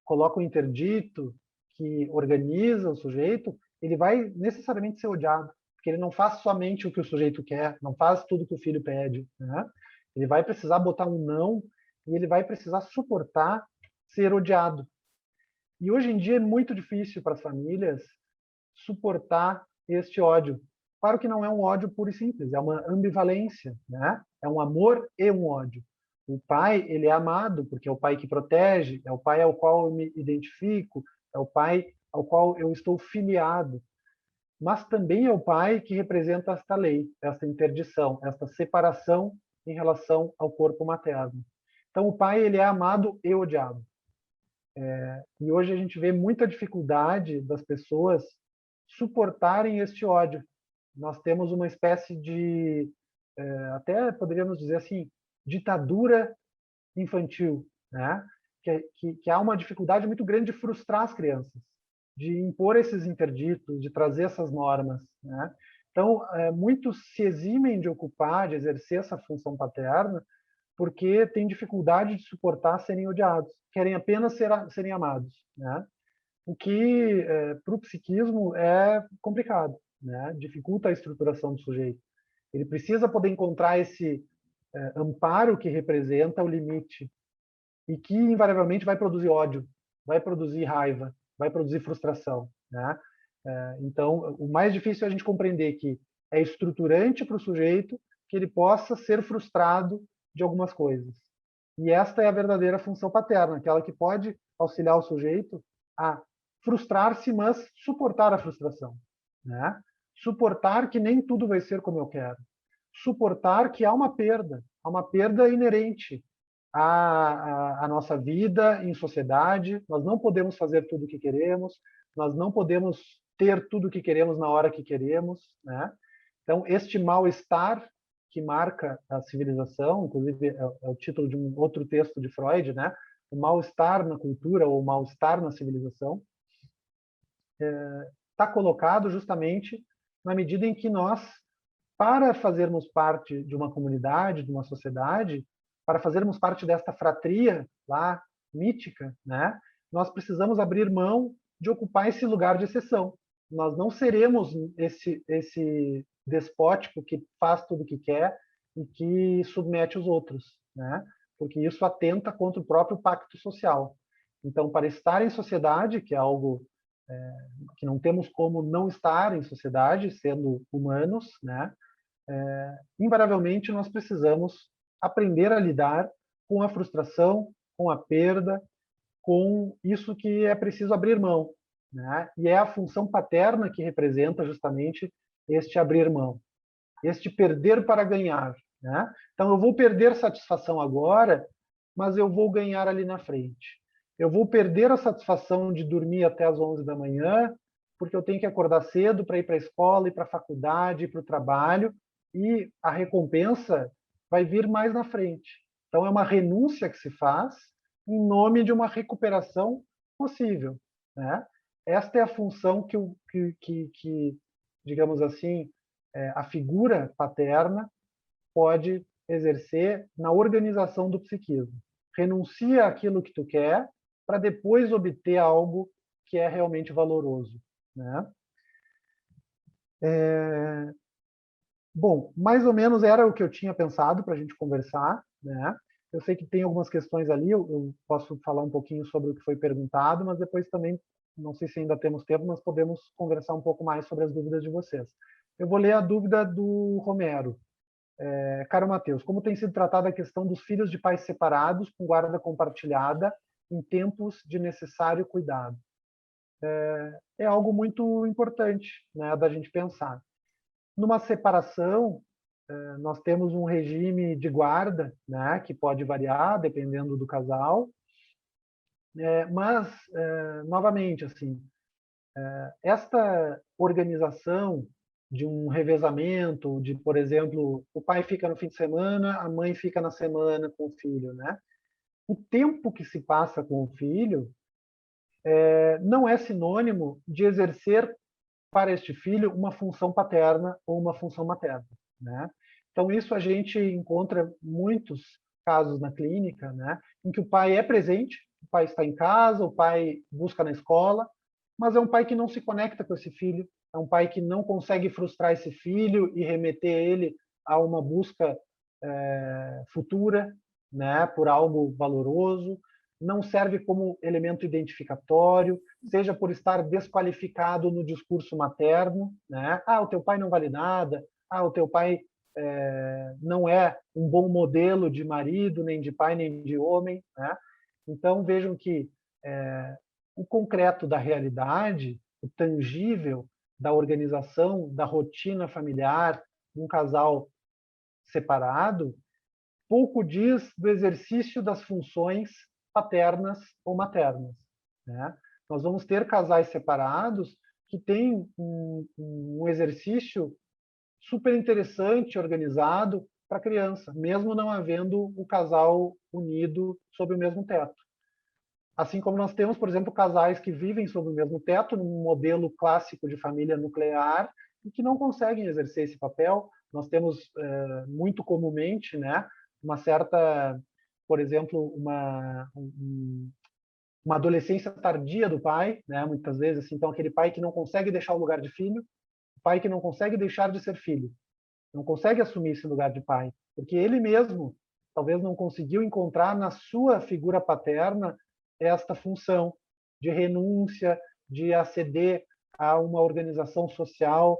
coloca o interdito, que organiza o sujeito, ele vai necessariamente ser odiado, porque ele não faz somente o que o sujeito quer, não faz tudo que o filho pede, né? Ele vai precisar botar um não e ele vai precisar suportar ser odiado. E hoje em dia é muito difícil para as famílias suportar este ódio. Claro que não é um ódio puro e simples, é uma ambivalência, né? É um amor e um ódio. O pai, ele é amado porque é o pai que protege, é o pai ao qual eu me identifico, é o pai ao qual eu estou filiado. Mas também é o pai que representa esta lei, esta interdição, esta separação em relação ao corpo materno. Então, o pai, ele é amado e odiado. E hoje a gente vê muita dificuldade das pessoas suportarem este ódio. Nós temos uma espécie de, até poderíamos dizer assim, ditadura infantil, né? Que há uma dificuldade muito grande de frustrar as crianças, de impor esses interditos, de trazer essas normas, né? Então, muitos se eximem de ocupar, de exercer essa função paterna, porque têm dificuldade de suportar serem odiados, querem apenas serem amados, né? O que, para o psiquismo, é complicado, né? Dificulta a estruturação do sujeito. Ele precisa poder encontrar esse amparo que representa o limite e que, invariavelmente, vai produzir ódio, vai produzir raiva, vai produzir frustração, né? Então, o mais difícil é a gente compreender que é estruturante para o sujeito que ele possa ser frustrado de algumas coisas. E esta é a verdadeira função paterna, aquela que pode auxiliar o sujeito a frustrar-se, mas suportar a frustração, né? Suportar que nem tudo vai ser como eu quero. Suportar que há uma perda inerente à nossa vida em sociedade. Nós não podemos fazer tudo o que queremos, nós não podemos ter tudo o que queremos na hora que queremos, né? Então, este mal-estar que marca a civilização, inclusive é o título de um outro texto de Freud, né? O mal-estar na cultura ou o mal-estar na civilização, está colocado justamente na medida em que nós, para fazermos parte de uma comunidade, de uma sociedade, para fazermos parte desta fratria lá mítica, né? Nós precisamos abrir mão de ocupar esse lugar de exceção. Nós não seremos esse despótico que faz tudo o que quer e que submete os outros, né? Porque isso atenta contra o próprio pacto social. Então, para estar em sociedade, que é algo que não temos como não estar em sociedade, sendo humanos, né? Invariavelmente nós precisamos aprender a lidar com a frustração, com a perda, com isso que é preciso abrir mão, né? E é a função paterna que representa justamente este abrir mão, este perder para ganhar, né? Então eu vou perder satisfação agora, mas eu vou ganhar ali na frente. Eu vou perder a satisfação de dormir até as 11 da manhã, porque eu tenho que acordar cedo para ir para a escola, ir para a faculdade, ir para o trabalho, e a recompensa vai vir mais na frente. Então é uma renúncia que se faz em nome de uma recuperação possível, né? Esta é a função que digamos assim, a figura paterna pode exercer na organização do psiquismo. Renuncia àquilo que tu quer para depois obter algo que é realmente valoroso, né? Bom, mais ou menos era o que eu tinha pensado para a gente conversar, né? Eu sei que tem algumas questões ali, eu posso falar um pouquinho sobre o que foi perguntado, mas depois também, não sei se ainda temos tempo, mas podemos conversar um pouco mais sobre as dúvidas de vocês. Eu vou ler a dúvida do Romero. Caro Matheus, como tem sido tratada a questão dos filhos de pais separados com guarda compartilhada em tempos de necessário cuidado? É algo muito importante, né, da gente pensar. Numa separação, nós temos um regime de guarda, né, que pode variar dependendo do casal, mas, novamente, assim, esta organização de um revezamento, de, por exemplo, o pai fica no fim de semana, a mãe fica na semana com o filho, né? O tempo que se passa com o filho não é sinônimo de exercer para este filho uma função paterna ou uma função materna, né? Então isso a gente encontra muitos casos na clínica, né, em que o pai é presente, o pai está em casa, o pai busca na escola, mas é um pai que não se conecta com esse filho, é um pai que não consegue frustrar esse filho e remeter ele a uma busca futura, né, por algo valoroso, não serve como elemento identificatório, seja por estar desqualificado no discurso materno, né? Ah, o teu pai não vale nada, ah, o teu pai não é um bom modelo de marido, nem de pai, nem de homem, né? Então vejam que o concreto da realidade, o tangível da organização, da rotina familiar, um casal separado, pouco diz do exercício das funções paternas ou maternas, né? Nós vamos ter casais separados que têm um exercício super interessante, organizado para a criança, mesmo não havendo o casal unido sob o mesmo teto. Assim como nós temos, por exemplo, casais que vivem sob o mesmo teto, num modelo clássico de família nuclear, e que não conseguem exercer esse papel. Nós temos, muito comumente, né, uma certa, por exemplo, uma adolescência tardia do pai, né, muitas vezes. Então, aquele pai que não consegue deixar o lugar de filho, o pai que não consegue deixar de ser filho, não consegue assumir esse lugar de pai, porque ele mesmo talvez não conseguiu encontrar na sua figura paterna esta função de renúncia, de aceder a uma organização social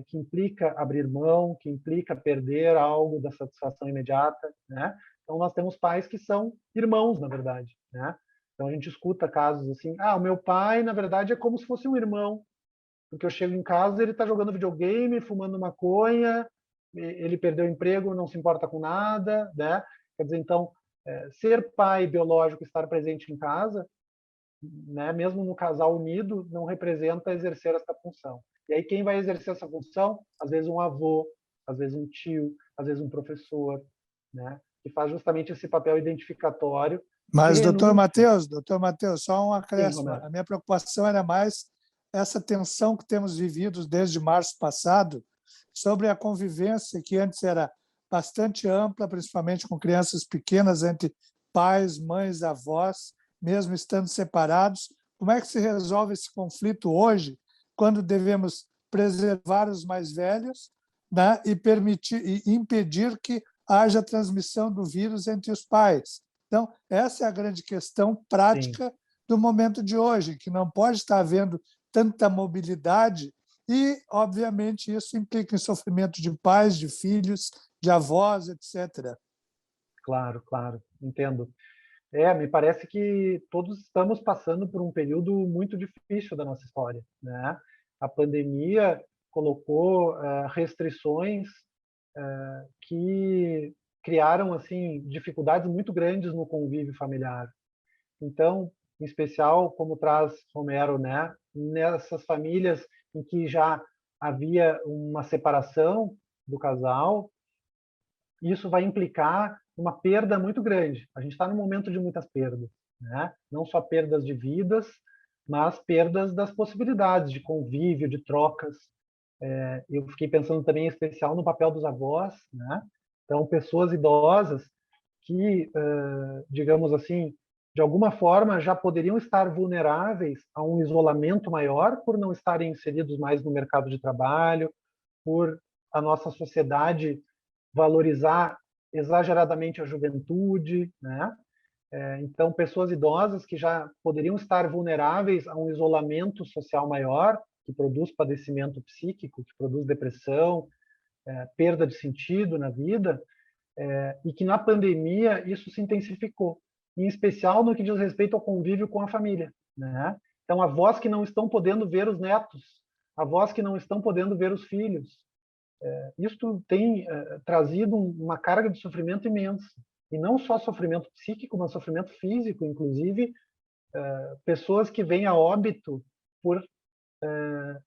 que implica abrir mão, que implica perder algo da satisfação imediata, né? Então nós temos pais que são irmãos, na verdade, né? Então a gente escuta casos assim: ah, o meu pai na verdade é como se fosse um irmão, porque eu chego em casa, ele está jogando videogame, fumando maconha, ele perdeu o emprego, não se importa com nada, né? Quer dizer, então, ser pai biológico, estar presente em casa, né, mesmo no casal unido, não representa exercer essa função. E aí quem vai exercer essa função? Às vezes um avô, às vezes um tio, às vezes um professor, né, que faz justamente esse papel identificatório. Mas, doutor Matheus, só um acréscimo. Sim, a minha preocupação era mais essa tensão que temos vivido desde março passado sobre a convivência que antes era bastante ampla, principalmente com crianças pequenas, entre pais, mães, avós, mesmo estando separados. Como é que se resolve esse conflito hoje, quando devemos preservar os mais velhos, né, e impedir que haja transmissão do vírus entre os pais? Então, essa é a grande questão prática sim, do momento de hoje, que não pode estar havendo tanta mobilidade e, obviamente, isso implica em sofrimento de pais, de filhos, de avós, etc. claro, claro, entendo. Me parece que todos estamos passando por um período muito difícil da nossa história, né? A pandemia colocou restrições que criaram assim dificuldades muito grandes no convívio familiar. Então, em especial, como traz Romero, né, nessas famílias em que já havia uma separação do casal, isso vai implicar uma perda muito grande. A gente está num momento de muitas perdas, né? Não só perdas de vidas, mas perdas das possibilidades de convívio, de trocas. Eu fiquei pensando também em especial no papel dos avós, né? Então, pessoas idosas que, digamos assim, de alguma forma já poderiam estar vulneráveis a um isolamento maior por não estarem inseridos mais no mercado de trabalho, por a nossa sociedade valorizar exageradamente a juventude, né? Então, pessoas idosas que já poderiam estar vulneráveis a um isolamento social maior, que produz padecimento psíquico, que produz depressão, perda de sentido na vida, e que na pandemia isso se intensificou, em especial no que diz respeito ao convívio com a família, né? Então, avós que não estão podendo ver os netos, avós que não estão podendo ver os filhos, isto tem trazido uma carga de sofrimento imensa, e não só sofrimento psíquico, mas sofrimento físico, inclusive pessoas que vêm a óbito por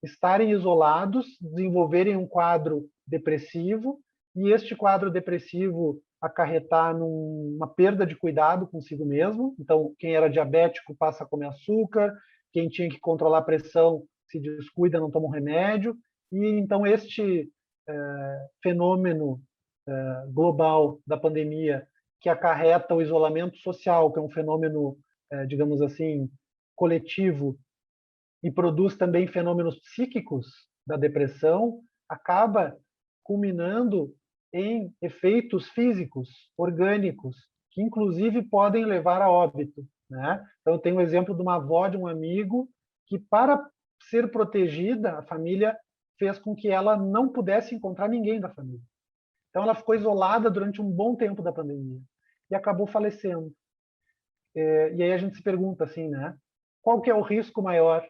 estarem isolados, desenvolverem um quadro depressivo, e este quadro depressivo acarretar numa perda de cuidado consigo mesmo. Então, quem era diabético passa a comer açúcar, quem tinha que controlar a pressão se descuida, não toma um remédio, e então este fenômeno global da pandemia que acarreta o isolamento social, que é um fenômeno, digamos assim, coletivo, e produz também fenômenos psíquicos da depressão, acaba culminando em efeitos físicos, orgânicos, que inclusive podem levar a óbito, né? Então, eu tenho o exemplo de uma avó de um amigo que, para ser protegida, a família fez com que ela não pudesse encontrar ninguém da família. Então, ela ficou isolada durante um bom tempo da pandemia e acabou falecendo. E aí a gente se pergunta assim, né? Qual que é o risco maior?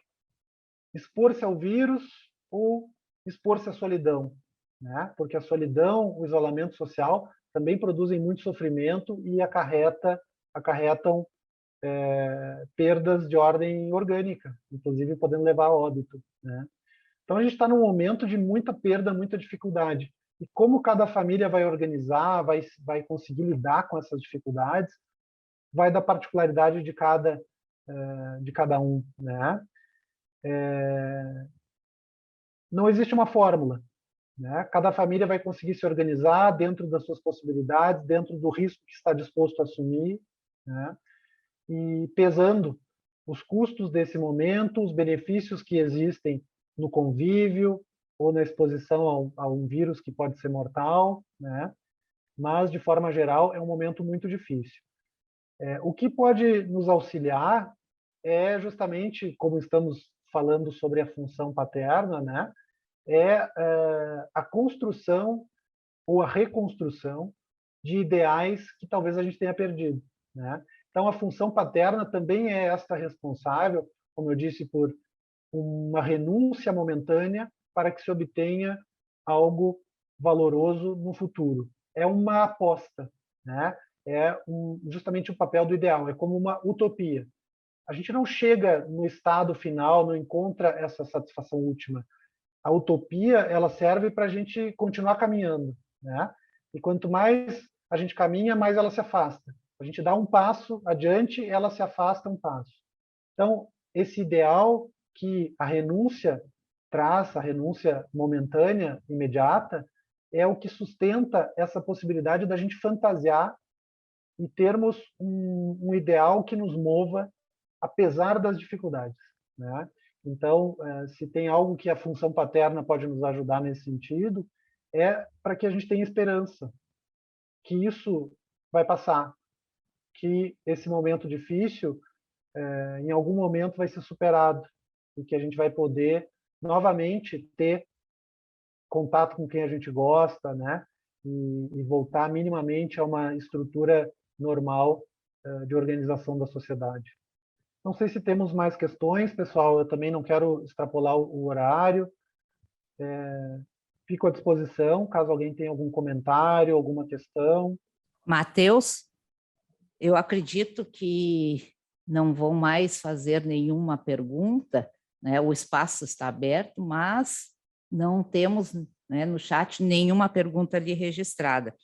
Expor-se ao vírus ou expor-se à solidão, né? Porque a solidão, o isolamento social também produzem muito sofrimento e acarretam perdas de ordem orgânica, inclusive podendo levar a óbito, né? Então a gente está num momento de muita perda, muita dificuldade. E como cada família vai organizar, vai conseguir lidar com essas dificuldades, vai da particularidade de cada um, né? Não existe uma fórmula, né? Cada família vai conseguir se organizar dentro das suas possibilidades, dentro do risco que está disposto a assumir, né? E pesando os custos desse momento, os benefícios que existem no convívio ou na exposição a um vírus que pode ser mortal, né? Mas, de forma geral, é um momento muito difícil. O que pode nos auxiliar é justamente, como estamos falando sobre a função paterna, né? A construção ou a reconstrução de ideais que talvez a gente tenha perdido, né? Então, a função paterna também é esta responsável, como eu disse, por uma renúncia momentânea para que se obtenha algo valoroso no futuro. É uma aposta, né? Justamente o papel do ideal, é como uma utopia. A gente não chega no estado final, não encontra essa satisfação última. A utopia, ela serve para a gente continuar caminhando, né? E quanto mais a gente caminha, mais ela se afasta. A gente dá um passo adiante, ela se afasta um passo. Então, esse ideal que a renúncia traz, a renúncia momentânea, imediata, é o que sustenta essa possibilidade da gente fantasiar e termos um ideal que nos mova apesar das dificuldades, né? Então, se tem algo que a função paterna pode nos ajudar nesse sentido, é para que a gente tenha esperança que isso vai passar, que esse momento difícil, em algum momento, vai ser superado e que a gente vai poder novamente ter contato com quem a gente gosta, né? E voltar minimamente a uma estrutura normal de organização da sociedade. Não sei se temos mais questões, pessoal. Eu também não quero extrapolar o horário. Fico à disposição, caso alguém tenha algum comentário, alguma questão. Matheus, eu acredito que não vão mais fazer nenhuma pergunta, né? O espaço está aberto, mas não temos, né, no chat nenhuma pergunta ali registrada.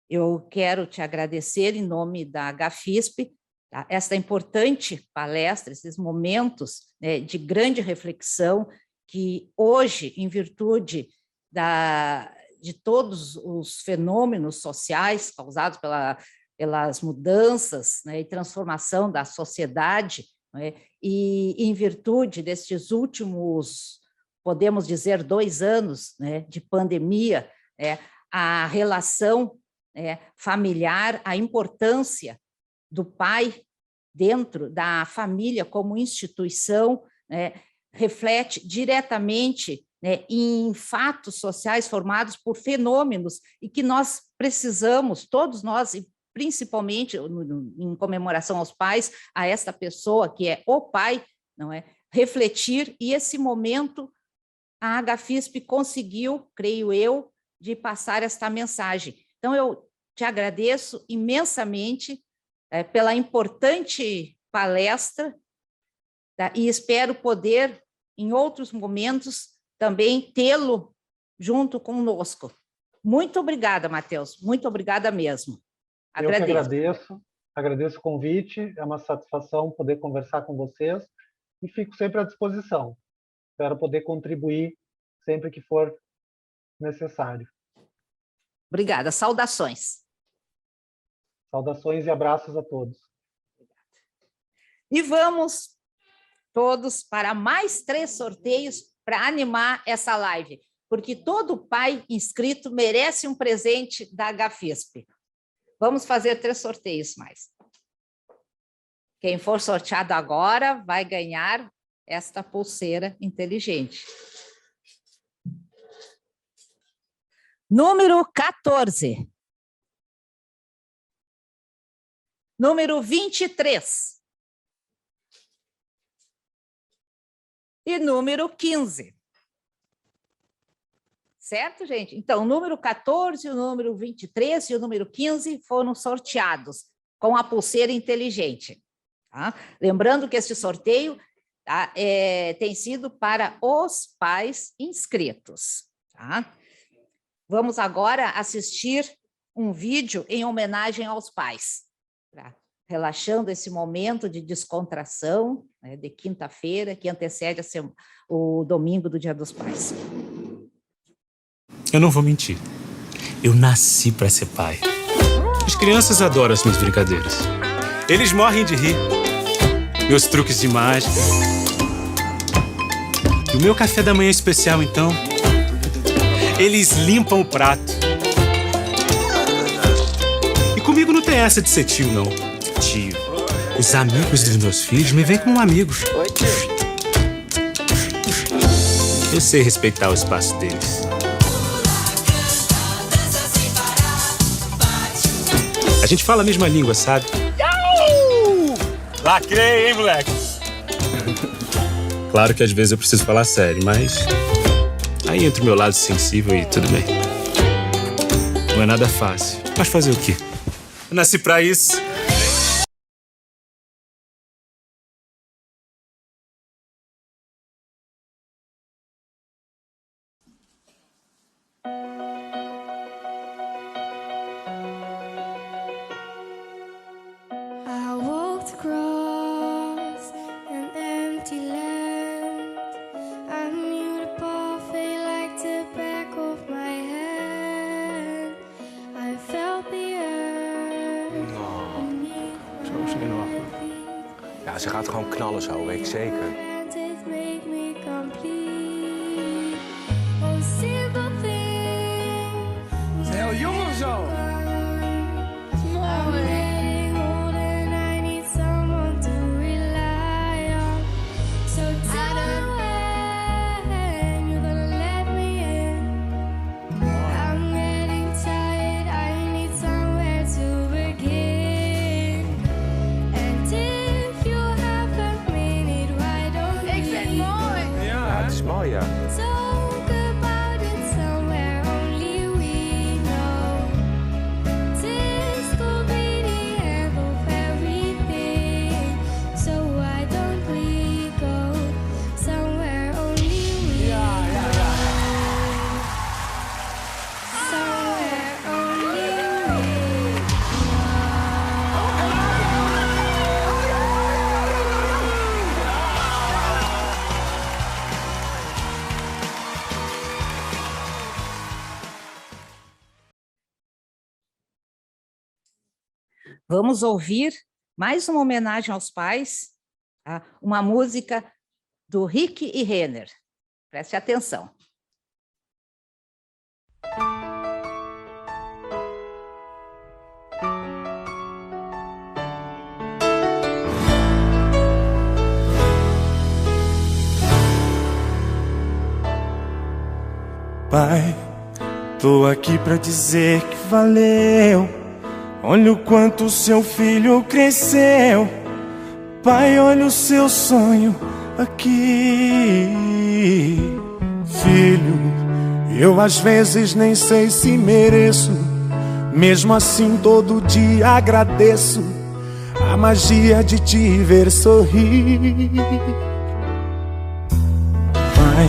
Eu quero te agradecer em nome da Gafisp, tá? Esta importante palestra, esses momentos, né, de grande reflexão, que hoje, em virtude de todos os fenômenos sociais causados pelas mudanças, né, e transformação da sociedade, né, e em virtude destes últimos, podemos dizer, 2 anos, né, de pandemia, a relação familiar, a importância do pai dentro da família como instituição, reflete diretamente, né, em fatos sociais formados por fenômenos e que nós precisamos, todos nós, e principalmente em comemoração aos pais, a esta pessoa que é o pai, não é, refletir, e esse momento a Gafisp conseguiu, creio eu, de passar esta mensagem. Então, eu te agradeço imensamente pela importante palestra, tá? E espero poder, em outros momentos, também tê-lo junto conosco. Muito obrigada, Matheus, muito obrigada mesmo. Agradeço. Eu que agradeço o convite, é uma satisfação poder conversar com vocês e fico sempre à disposição. Espero poder contribuir sempre que for necessário. Obrigada, saudações. Saudações e abraços a todos. E vamos todos para mais 3 sorteios para animar essa live, porque todo pai inscrito merece um presente da Gafisp. Vamos fazer 3 sorteios mais. Quem for sorteado agora vai ganhar esta pulseira inteligente. Número 14. Número 23. E número 15. Certo, gente? Então, o número 14, o número 23 e o número 15 foram sorteados com a pulseira inteligente. Tá? Lembrando que este sorteio, tá, tem sido para os pais inscritos. Tá? Vamos agora assistir um vídeo em homenagem aos pais, tá? Relaxando esse momento de descontração, né, de quinta-feira, que antecede o domingo do Dia dos Pais. Eu não vou mentir. Eu nasci para ser pai. As crianças adoram as minhas brincadeiras. Eles morrem de rir. Meus truques de mágica. E o meu café da manhã especial, então? Eles limpam o prato. E comigo não tem essa de ser tio, não. Tio. Os amigos dos meus filhos me veem como amigos. Eu sei respeitar o espaço deles. A gente fala a mesma língua, sabe? Lacrei, hein, moleque? Claro que às vezes eu preciso falar sério, mas... aí entra o meu lado sensível e tudo bem. Não é nada fácil. Mas fazer o quê? Eu nasci pra isso. Ja, ze gaat gewoon knallen zo, weet ik zeker. Ze is heel jong of zo? Mooi, ja. Vamos ouvir mais uma homenagem aos pais, tá? Uma música do Rick e Renner. Preste atenção. Pai, tô aqui pra dizer que valeu. Olha o quanto seu filho cresceu. Pai, olha o seu sonho aqui. Filho, eu às vezes nem sei se mereço. Mesmo assim todo dia agradeço a magia de te ver sorrir. Pai,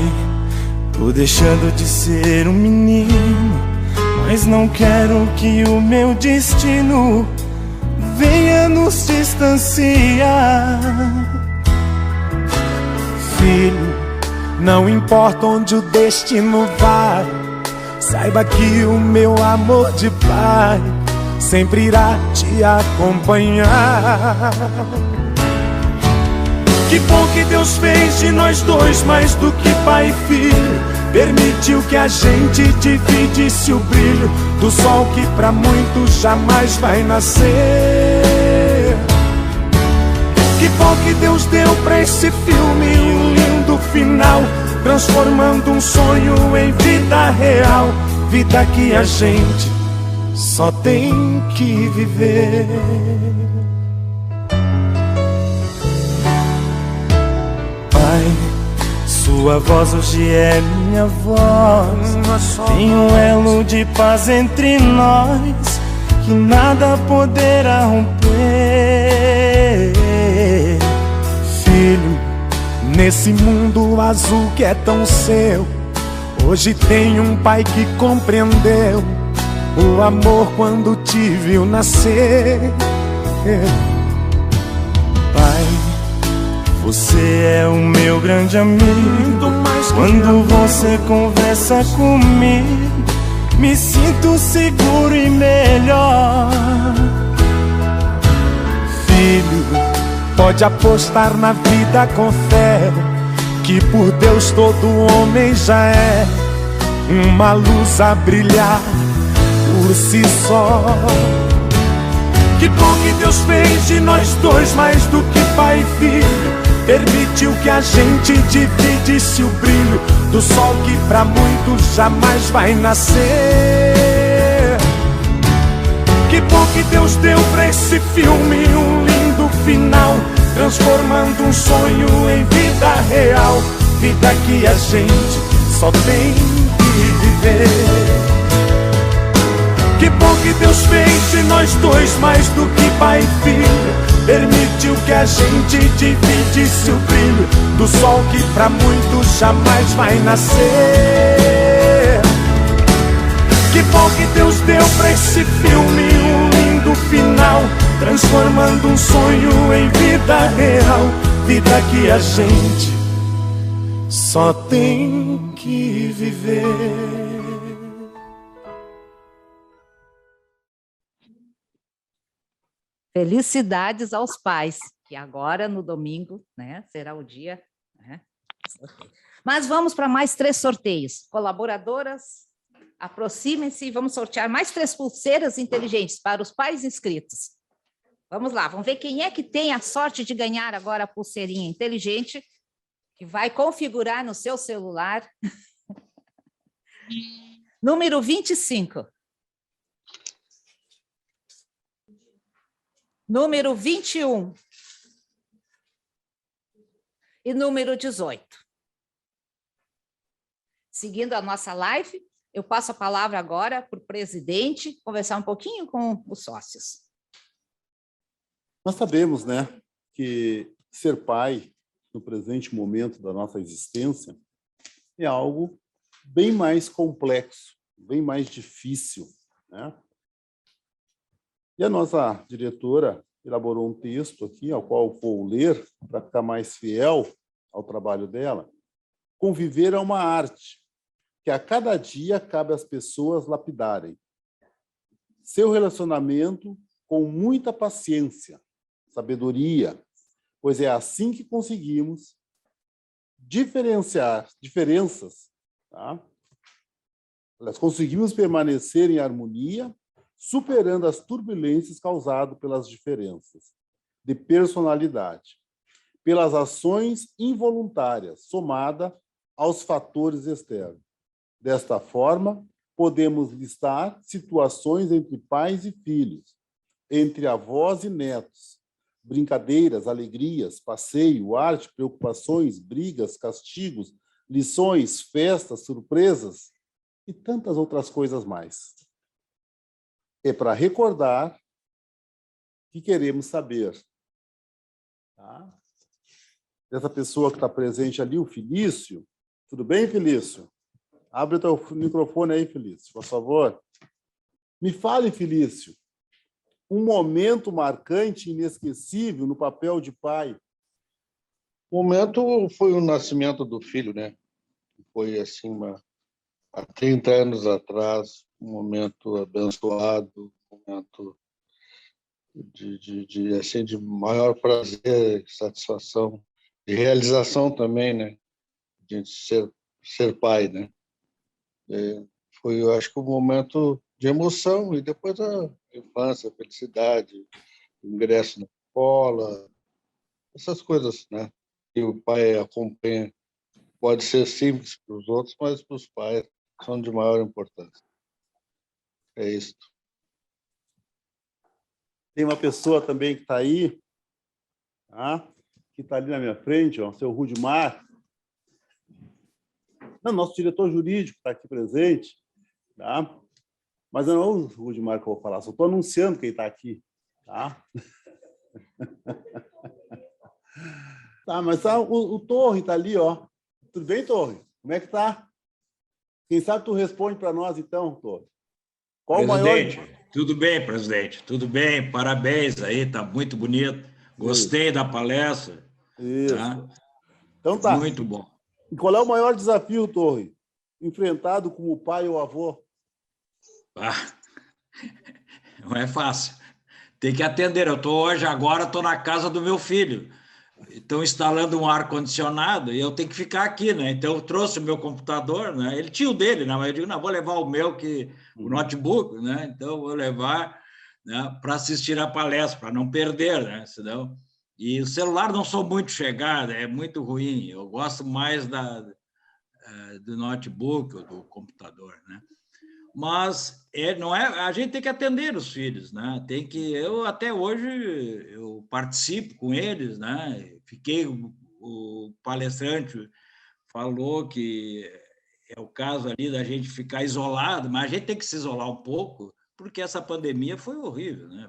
tô deixando de ser um menino, mas não quero que o meu destino venha nos distanciar. Filho, não importa onde o destino vai, saiba que o meu amor de pai sempre irá te acompanhar. Que bom que Deus fez de nós dois mais do que pai e filho. Permitiu que a gente dividisse o brilho do sol que pra muitos jamais vai nascer. Que bom que Deus deu pra esse filme um lindo final, transformando um sonho em vida real. Vida que a gente só tem que viver. Sua voz hoje é minha voz. Tem um elo de paz entre nós que nada poderá romper. Filho, nesse mundo azul que é tão seu, hoje tem um pai que compreendeu o amor quando te viu nascer. Pai, você é o meu grande amigo. Quando você conversa comigo, me sinto seguro e melhor. Filho, pode apostar na vida com fé, que por Deus todo homem já é uma luz a brilhar por si só. Que bom que Deus fez de nós dois mais do que pai e filho. Permitiu que a gente dividisse o brilho do sol que pra muitos jamais vai nascer. Que bom que Deus deu pra esse filme um lindo final, transformando um sonho em vida real. Vida que a gente só tem que viver. Que bom que Deus fez de nós dois mais do que pai e filho. Permitiu que a gente dividisse o brilho do sol que pra muitos jamais vai nascer. Que bom que Deus deu pra esse filme um lindo final, transformando um sonho em vida real. Vida que a gente só tem que viver. Felicidades aos pais, que agora, no domingo, né, será o dia, né? Mas vamos para mais 3 sorteios. Colaboradoras, aproximem-se e vamos sortear mais 3 pulseiras inteligentes para os pais inscritos. Vamos lá, vamos ver quem é que tem a sorte de ganhar agora a pulseirinha inteligente, que vai configurar no seu celular. Número 25. Número 21 e número 18. Seguindo a nossa live, eu passo a palavra agora para o presidente conversar um pouquinho com os sócios. Nós sabemos, né, que ser pai, no presente momento da nossa existência, é algo bem mais complexo, bem mais difícil, né? E a nossa diretora elaborou um texto aqui, ao qual vou ler, para ficar mais fiel ao trabalho dela. Conviver é uma arte, que a cada dia cabe às pessoas lapidarem. Seu relacionamento com muita paciência, sabedoria, pois é assim que conseguimos diferenciar diferenças, tá? Nós conseguimos permanecer em harmonia, superando as turbulências causadas pelas diferenças de personalidade, pelas ações involuntárias, somada aos fatores externos. Desta forma, podemos listar situações entre pais e filhos, entre avós e netos, brincadeiras, alegrias, passeio, arte, preocupações, brigas, castigos, lições, festas, surpresas e tantas outras coisas mais. É para recordar que queremos saber. Tá? Essa pessoa que está presente ali, o Felício. Tudo bem, Felício? Abre o teu microfone aí, Felício, por favor. Me fale, Felício, um momento marcante, inesquecível no papel de pai. O momento foi o nascimento do filho, né? Foi assim, há 30 anos atrás, um momento abençoado, um momento de maior prazer, satisfação, de realização também, né? De ser pai, né? Foi, eu acho que um momento de emoção, e depois a infância, a felicidade, o ingresso na escola, essas coisas, né? Que o pai acompanha. Pode ser simples para os outros, mas para os pais são de maior importância. É isso. Tem uma pessoa também que está aí, tá? Que está ali na minha frente, ó, o seu Rudimar. Não, nosso diretor jurídico está aqui presente, tá? Mas não é o Rudimar que eu vou falar, só estou anunciando quem está aqui. Tá? Tá, mas tá, o Torre está ali, ó. Tudo bem, Torre? Como é que tá? Quem sabe tu responde para nós, então, Torre. Qual presidente, o maior... tudo bem, presidente, tudo bem, parabéns aí, tá muito bonito. Gostei da palestra. Isso. Tá? Então tá. Muito bom. E qual é o maior desafio, Torre? Enfrentado com o pai ou o avô? Ah, não é fácil. Tem que atender. Agora estou na casa do meu filho. Estão instalando um ar-condicionado e eu tenho que ficar aqui, né? Então, eu trouxe o meu computador, né? Ele tinha o dele, né? Mas eu digo, não, vou levar o meu, o notebook, né? Então, vou levar, né, para assistir a palestra, para não perder, né? Senão... E o celular não sou muito chegado, é muito ruim. Eu gosto mais do notebook ou do computador, né? Mas não é, a gente tem que atender os filhos, né? Eu até hoje eu participo com eles, né? O palestrante falou que é o caso ali da gente ficar isolado, mas a gente tem que se isolar um pouco, porque essa pandemia foi horrível, né?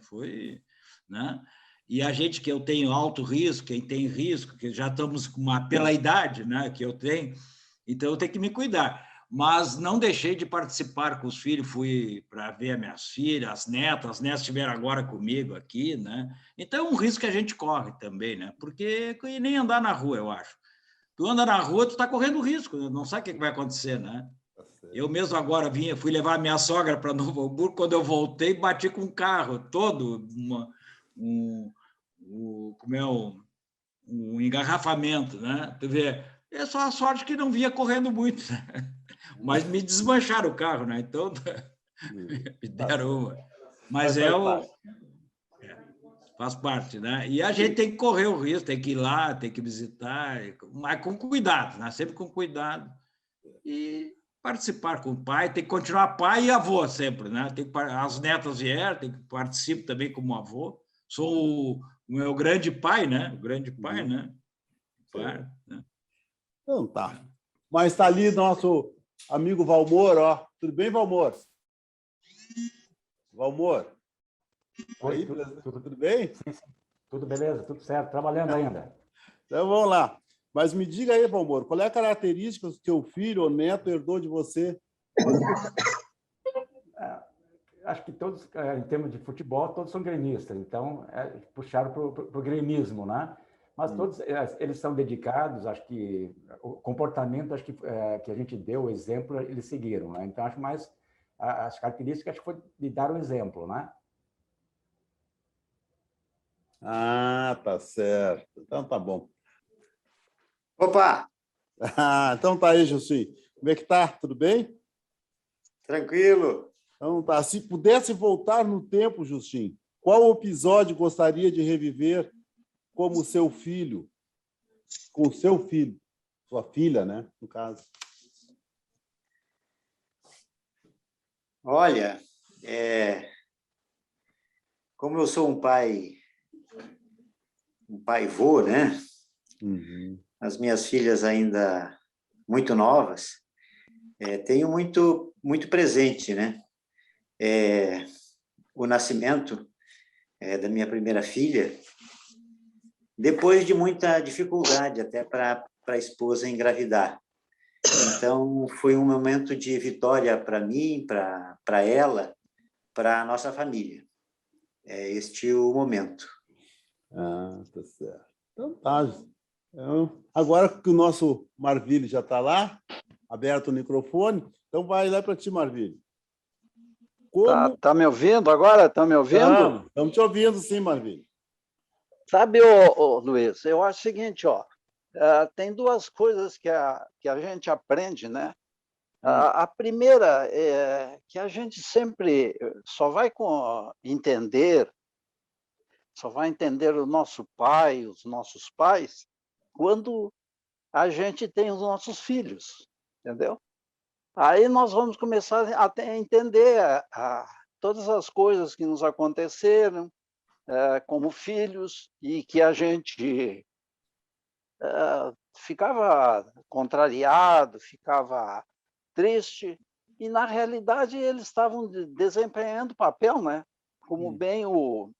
Né? E a gente que eu tenho alto risco, quem tem risco, que já estamos pela idade, né, que eu tenho, então eu tenho que me cuidar. Mas não deixei de participar com os filhos, fui para ver as minhas filhas, as netas estiveram agora comigo aqui, né? Então é um risco que a gente corre também, né? Porque nem andar na rua, eu acho. Tu anda na rua, tu está correndo risco, né? Não sabe o que vai acontecer, né? Eu mesmo agora fui levar a minha sogra para Novo Hamburgo, quando eu voltei, bati com um carro todo, um engarrafamento, né? Tu vê, é só a sorte que não vinha correndo muito, né? Mas me desmancharam o carro, né? Então, me deram uma. Mas faz parte, né? E a gente tem que correr o risco, tem que ir lá, tem que visitar, mas com cuidado, né? Sempre com cuidado. E participar com o pai, tem que continuar pai e avô sempre, né? As netas vieram, tem que participar também como avô. Sou o meu grande pai, né? O grande pai, né? Pai, né? Então tá. Mas está ali nosso amigo Valmor, ó. Tudo bem, Valmor? Valmor? Oi, aí, tudo bem? Sim, sim. Tudo beleza, tudo certo, trabalhando ainda. Então vamos lá. Mas me diga aí, Valmor, qual é a característica que o seu filho ou neto herdou de você? Acho que todos, em termos de futebol, todos são gremistas, então puxaram para o gremismo, né? Mas todos eles são dedicados, acho que o comportamento, acho que a gente deu o exemplo, eles seguiram, né? Então, acho mais as características, acho que foi de dar o exemplo, né? Ah, tá certo. Então tá bom. Opa, Então tá aí, Jussim. Como é que tá? Tudo bem? tranquilo. Então tá. Se pudesse voltar no tempo, Jussim, qual episódio gostaria de reviver como seu filho? Com seu filho. Sua filha, né? No caso. Olha, como eu sou um pai vô, né? Uhum. As minhas filhas ainda muito novas, tenho muito presente, né? O nascimento da minha primeira filha, depois de muita dificuldade até para a esposa engravidar. Então, foi um momento de vitória para mim, para ela, para a nossa família. É este o momento. Ah, tá certo. Então tá. Então, agora que o nosso Marville já está lá, aberto o microfone, então vai lá para ti, Marville. Tá me ouvindo agora? Tá me ouvindo? Estamos te ouvindo, sim, Marville. Sabe, Luiz, eu acho o seguinte, tem duas coisas que a gente aprende, né? A primeira é que a gente sempre só vai entender o nosso pai, os nossos pais, quando a gente tem os nossos filhos, entendeu? Aí nós vamos começar a entender todas as coisas que nos aconteceram como filhos e que a gente ficava contrariado, ficava triste, e na realidade eles estavam desempenhando papel, né? Como bem o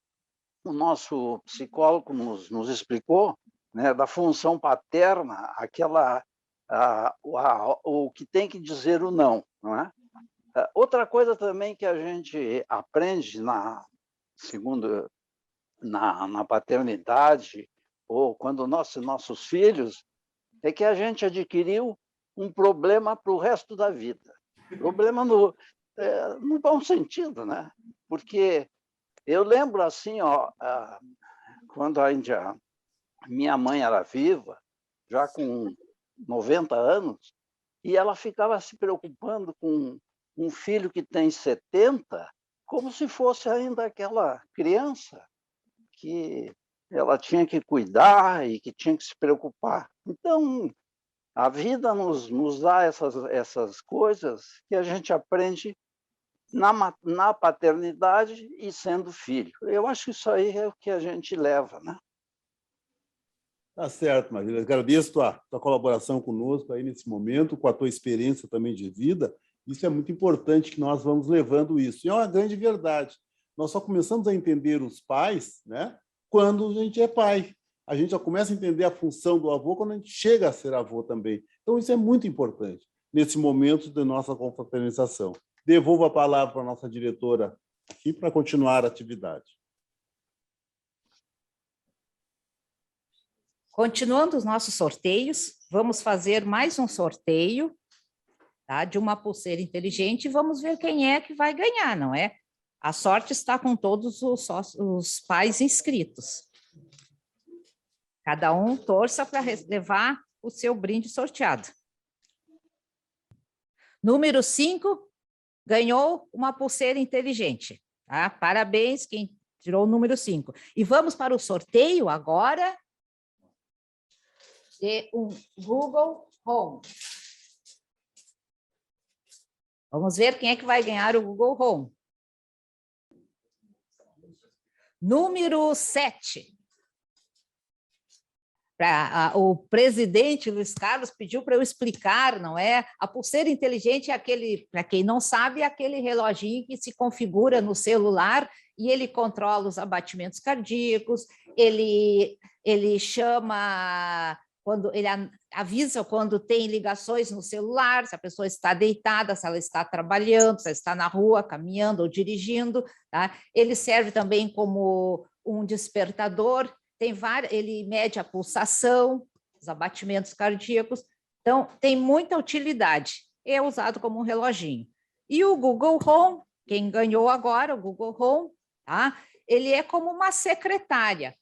nosso psicólogo nos explicou, né? Da função paterna, o que tem que dizer o não, não é? Outra coisa também que a gente aprende na paternidade, ou quando nossos filhos, é que a gente adquiriu um problema para o resto da vida. Problema no bom sentido, né? Porque eu lembro assim, quando minha mãe era viva, já com 90 anos, e ela ficava se preocupando com um filho que tem 70, como se fosse ainda aquela criança que ela tinha que cuidar e que tinha que se preocupar. Então, a vida nos dá essas coisas que a gente aprende na paternidade e sendo filho. Eu acho que isso aí é o que a gente leva, né? Tá certo, Marília. Agradeço tua colaboração conosco aí nesse momento, com a tua experiência também de vida. Isso é muito importante que nós vamos levando isso. E é uma grande verdade. Nós só começamos a entender os pais, né, quando a gente é pai. A gente já começa a entender a função do avô quando a gente chega a ser avô também. Então, isso é muito importante nesse momento de nossa confraternização. Devolvo a palavra para a nossa diretora aqui para continuar a atividade. Continuando os nossos sorteios, vamos fazer mais um sorteio, tá, de uma pulseira inteligente e vamos ver quem é que vai ganhar, não é? A sorte está com todos os pais inscritos. Cada um torça para levar o seu brinde sorteado. Número 5 ganhou uma pulseira inteligente. Tá? Parabéns quem tirou o número 5. E vamos para o sorteio agora de um Google Home. Vamos ver quem é que vai ganhar o Google Home. Número 7. O presidente Luiz Carlos pediu para eu explicar, não é? A pulseira inteligente é aquele, para quem não sabe, é aquele reloginho que se configura no celular e ele controla os abatimentos cardíacos, ele chama, quando ele avisa quando tem ligações no celular, se a pessoa está deitada, se ela está trabalhando, se ela está na rua, caminhando ou dirigindo, tá? Ele serve também como um despertador. Ele mede a pulsação, os abatimentos cardíacos, então tem muita utilidade, é usado como um reloginho. E o Google Home, quem ganhou agora, o Google Home, tá? Ele é como uma secretária,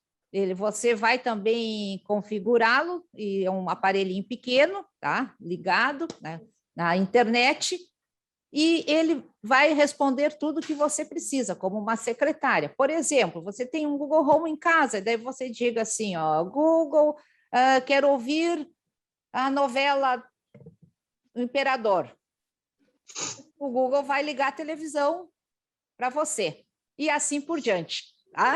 Você vai também configurá-lo, e é um aparelhinho pequeno, tá? Ligado, né, na internet, e ele vai responder tudo que você precisa, como uma secretária. Por exemplo, você tem um Google Home em casa, daí você diga assim, ó, Google, quero ouvir a novela O Imperador. O Google vai ligar a televisão para você, e assim por diante. Tá?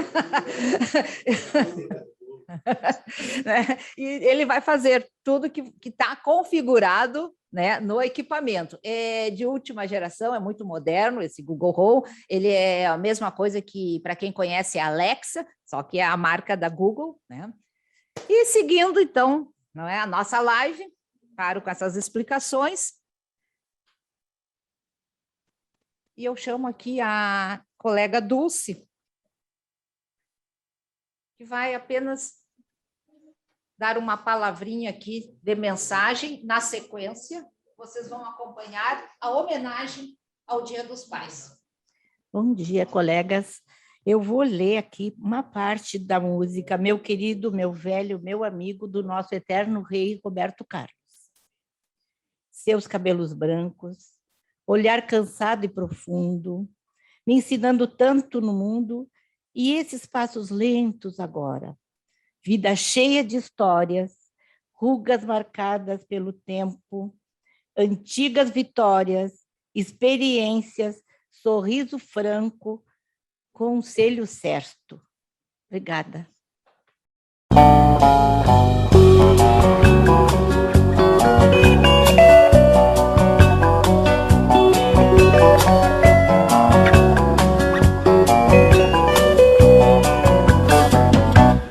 E ele vai fazer tudo que está configurado, né, no equipamento. É de última geração, é muito moderno esse Google Home. Ele é a mesma coisa que, para quem conhece, a Alexa, só que é a marca da Google, né? E seguindo, então, não é, a nossa live, paro com essas explicações. E eu chamo aqui a colega Dulce, que vai apenas dar uma palavrinha aqui de mensagem. Na sequência, vocês vão acompanhar a homenagem ao Dia dos Pais. Bom dia, colegas. Eu vou ler aqui uma parte da música Meu Querido, Meu Velho, Meu Amigo, do nosso eterno rei Roberto Carlos. Seus cabelos brancos, olhar cansado e profundo, me ensinando tanto no mundo, e esses passos lentos agora, vida cheia de histórias, rugas marcadas pelo tempo, antigas vitórias, experiências, sorriso franco, conselho certo. Obrigada.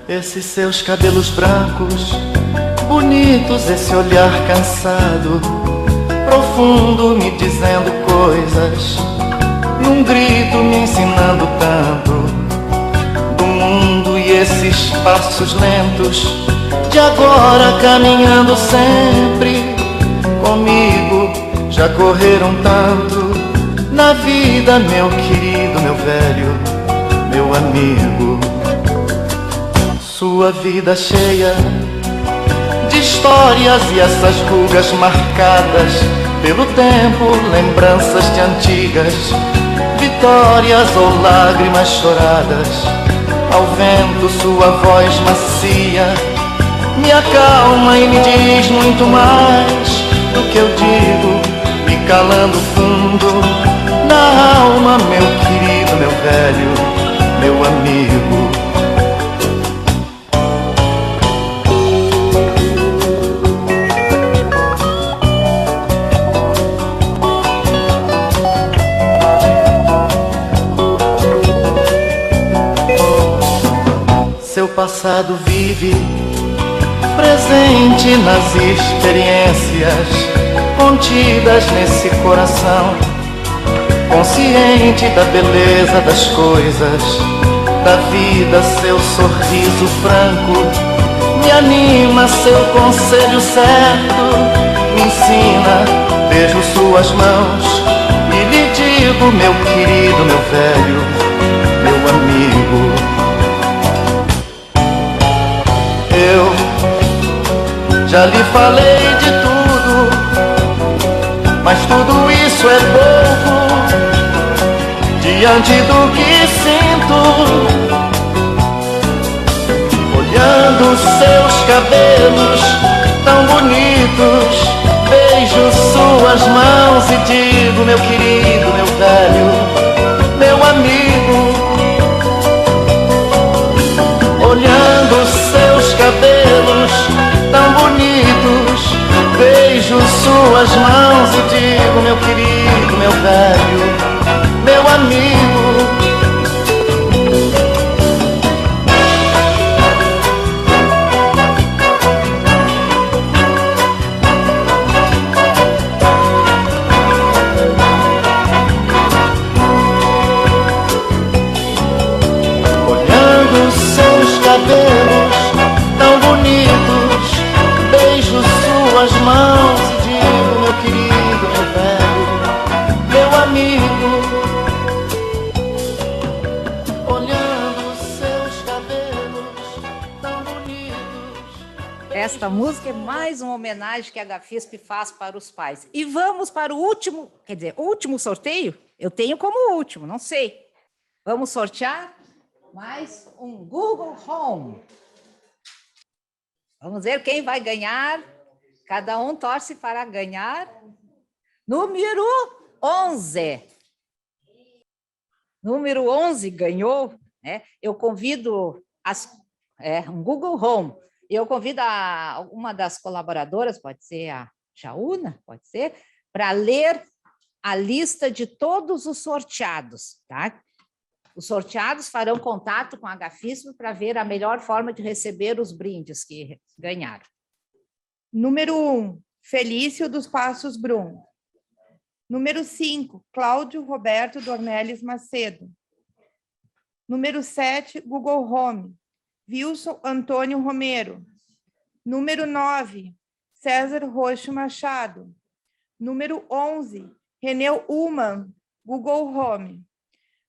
Esses seus cabelos brancos, bonitos, esse olhar cansado, profundo, me dizendo coisas, num grito me ensinando tanto do mundo, e esses passos lentos de agora caminhando sempre comigo, já correram tanto na vida, meu querido, meu velho, meu amigo. Sua vida cheia de histórias e essas rugas marcadas pelo tempo, lembranças de antigas vitórias ou lágrimas choradas. Ao vento sua voz macia me acalma e me diz muito mais do que eu digo, me calando fundo na alma, meu querido, meu velho, meu amigo. Seu passado vive presente nas experiências contidas nesse coração, consciente da beleza das coisas, da vida. Seu sorriso franco me anima, seu conselho certo me ensina. Beijo suas mãos e lhe digo, meu querido, meu velho, meu amigo. Eu já lhe falei de tudo, mas tudo isso é pouco diante do que sinto. Olhando seus cabelos tão bonitos, beijo suas mãos e digo, meu querido, meu velho, meu amigo. Olhando seus cabelos tão bonitos, beijo suas mãos e digo, meu querido, meu velho, meu amigo. Olhando seus cabelos tão bonitos, beijo suas mãos e digo, meu querido, Essa música é mais uma homenagem que a Gafisp faz para os pais. E vamos para o último, quer dizer, o último sorteio, eu tenho como último, não sei. Vamos sortear mais um Google Home. Vamos ver quem vai ganhar. Cada um torce para ganhar. Número 11. Número 11 ganhou, né? Eu convido um Google Home. Eu convido uma das colaboradoras, pode ser a Jaúna, pode ser, para ler a lista de todos os sorteados, tá? Os sorteados farão contato com a Gafisp para ver a melhor forma de receber os brindes que ganharam. Número 1, Felício dos Passos Brum. Número 5, Cláudio Roberto Dornelles Macedo. Número 7, Google Home, Wilson Antônio Romero. Número 9, César Roxo Machado. Número 11, Reneu Ullmann, Google Home.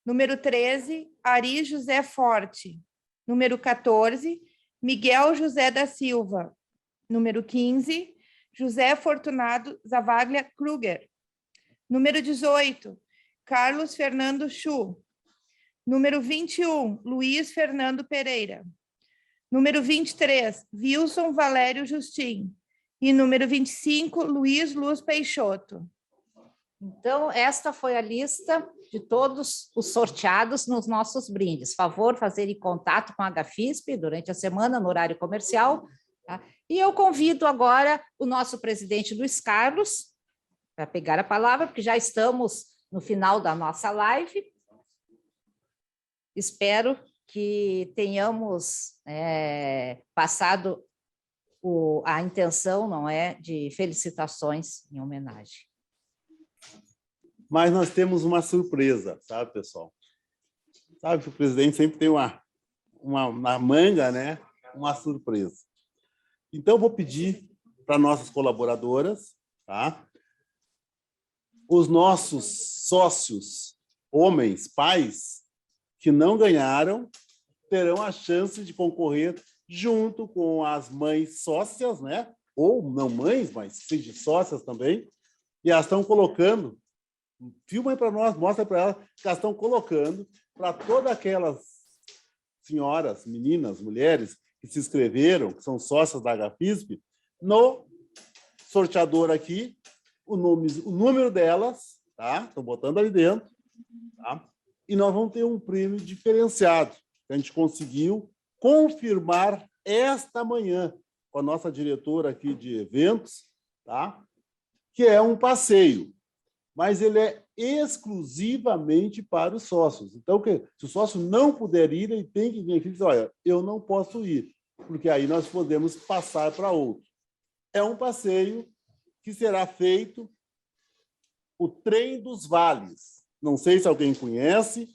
Número 13, Ari José Forte. Número 14, Miguel José da Silva. Número 15, José Fortunado Zavaglia Kruger. Número 18, Carlos Fernando Chu. Número 21, Luiz Fernando Pereira. Número 23, Wilson Valério Justin. E número 25, Luiz Luz Peixoto. Então, esta foi a lista de todos os sorteados nos nossos brindes. Favor, fazer contato com a Gafisp durante a semana, no horário comercial. Tá? E eu convido agora o nosso presidente Luiz Carlos para pegar a palavra, porque já estamos no final da nossa live. Espero que tenhamos passado a intenção, não é, de felicitações em homenagem. Mas nós temos uma surpresa, sabe, pessoal? Sabe que o presidente sempre tem na manga, né, uma surpresa. Então, eu vou pedir para nossas colaboradoras, tá? Os nossos sócios, homens, pais, que não ganharam, terão a chance de concorrer junto com as mães sócias, né? Ou não mães, mas seja sócias também. E elas estão colocando, filma aí para nós, mostra para elas, que elas estão colocando para todas aquelas senhoras, meninas, mulheres que se inscreveram, que são sócias da Gafisp, no sorteador aqui, o número delas, tá? Estão botando ali dentro, tá? E nós vamos ter um prêmio diferenciado, que a gente conseguiu confirmar esta manhã com a nossa diretora aqui de eventos, tá? Que é um passeio, mas ele é exclusivamente para os sócios. Então, se o sócio não puder ir, ele tem que vir aqui e dizer, olha, eu não posso ir, porque aí nós podemos passar para outro. É um passeio que será feito o Trem dos Vales. Não sei se alguém conhece,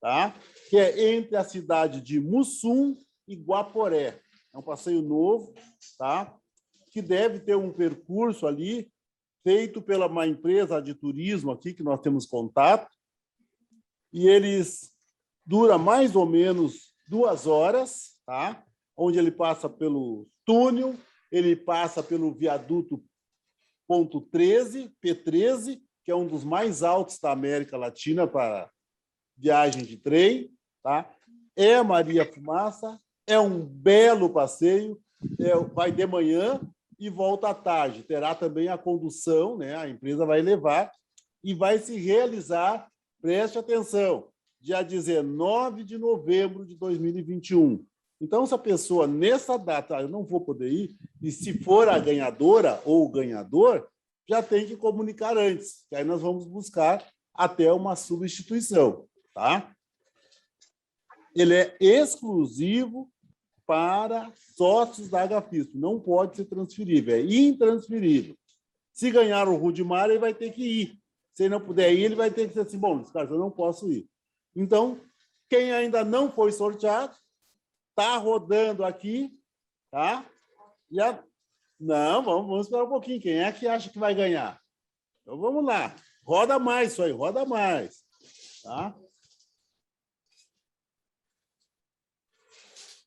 tá? Que é entre a cidade de Mussum e Guaporé. É um passeio novo, tá? Que deve ter um percurso ali feito pela uma empresa de turismo aqui, que nós temos contato, e eles dura mais ou menos 2 horas, tá? Onde ele passa pelo túnel, ele passa pelo viaduto ponto 13, P13, que é um dos mais altos da América Latina para viagem de trem, tá? É Maria Fumaça, é um belo passeio, vai de manhã e volta à tarde. Terá também a condução, né? A empresa vai levar e vai se realizar, preste atenção, dia 19 de novembro de 2021. Então, se a pessoa, nessa data, eu não vou poder ir, e se for a ganhadora ou o ganhador, já tem que comunicar antes, que aí nós vamos buscar até uma substituição, tá? Ele é exclusivo para sócios da Gafisp, não pode ser transferível, é intransferível. Se ganhar o Rudimar, ele vai ter que ir. Se ele não puder ir, ele vai ter que dizer assim, bom, Carlos, eu não posso ir. Então, quem ainda não foi sorteado, está rodando aqui, tá? Não, vamos esperar um pouquinho. Quem é que acha que vai ganhar? Então, vamos lá. Roda mais isso aí, roda mais. Tá?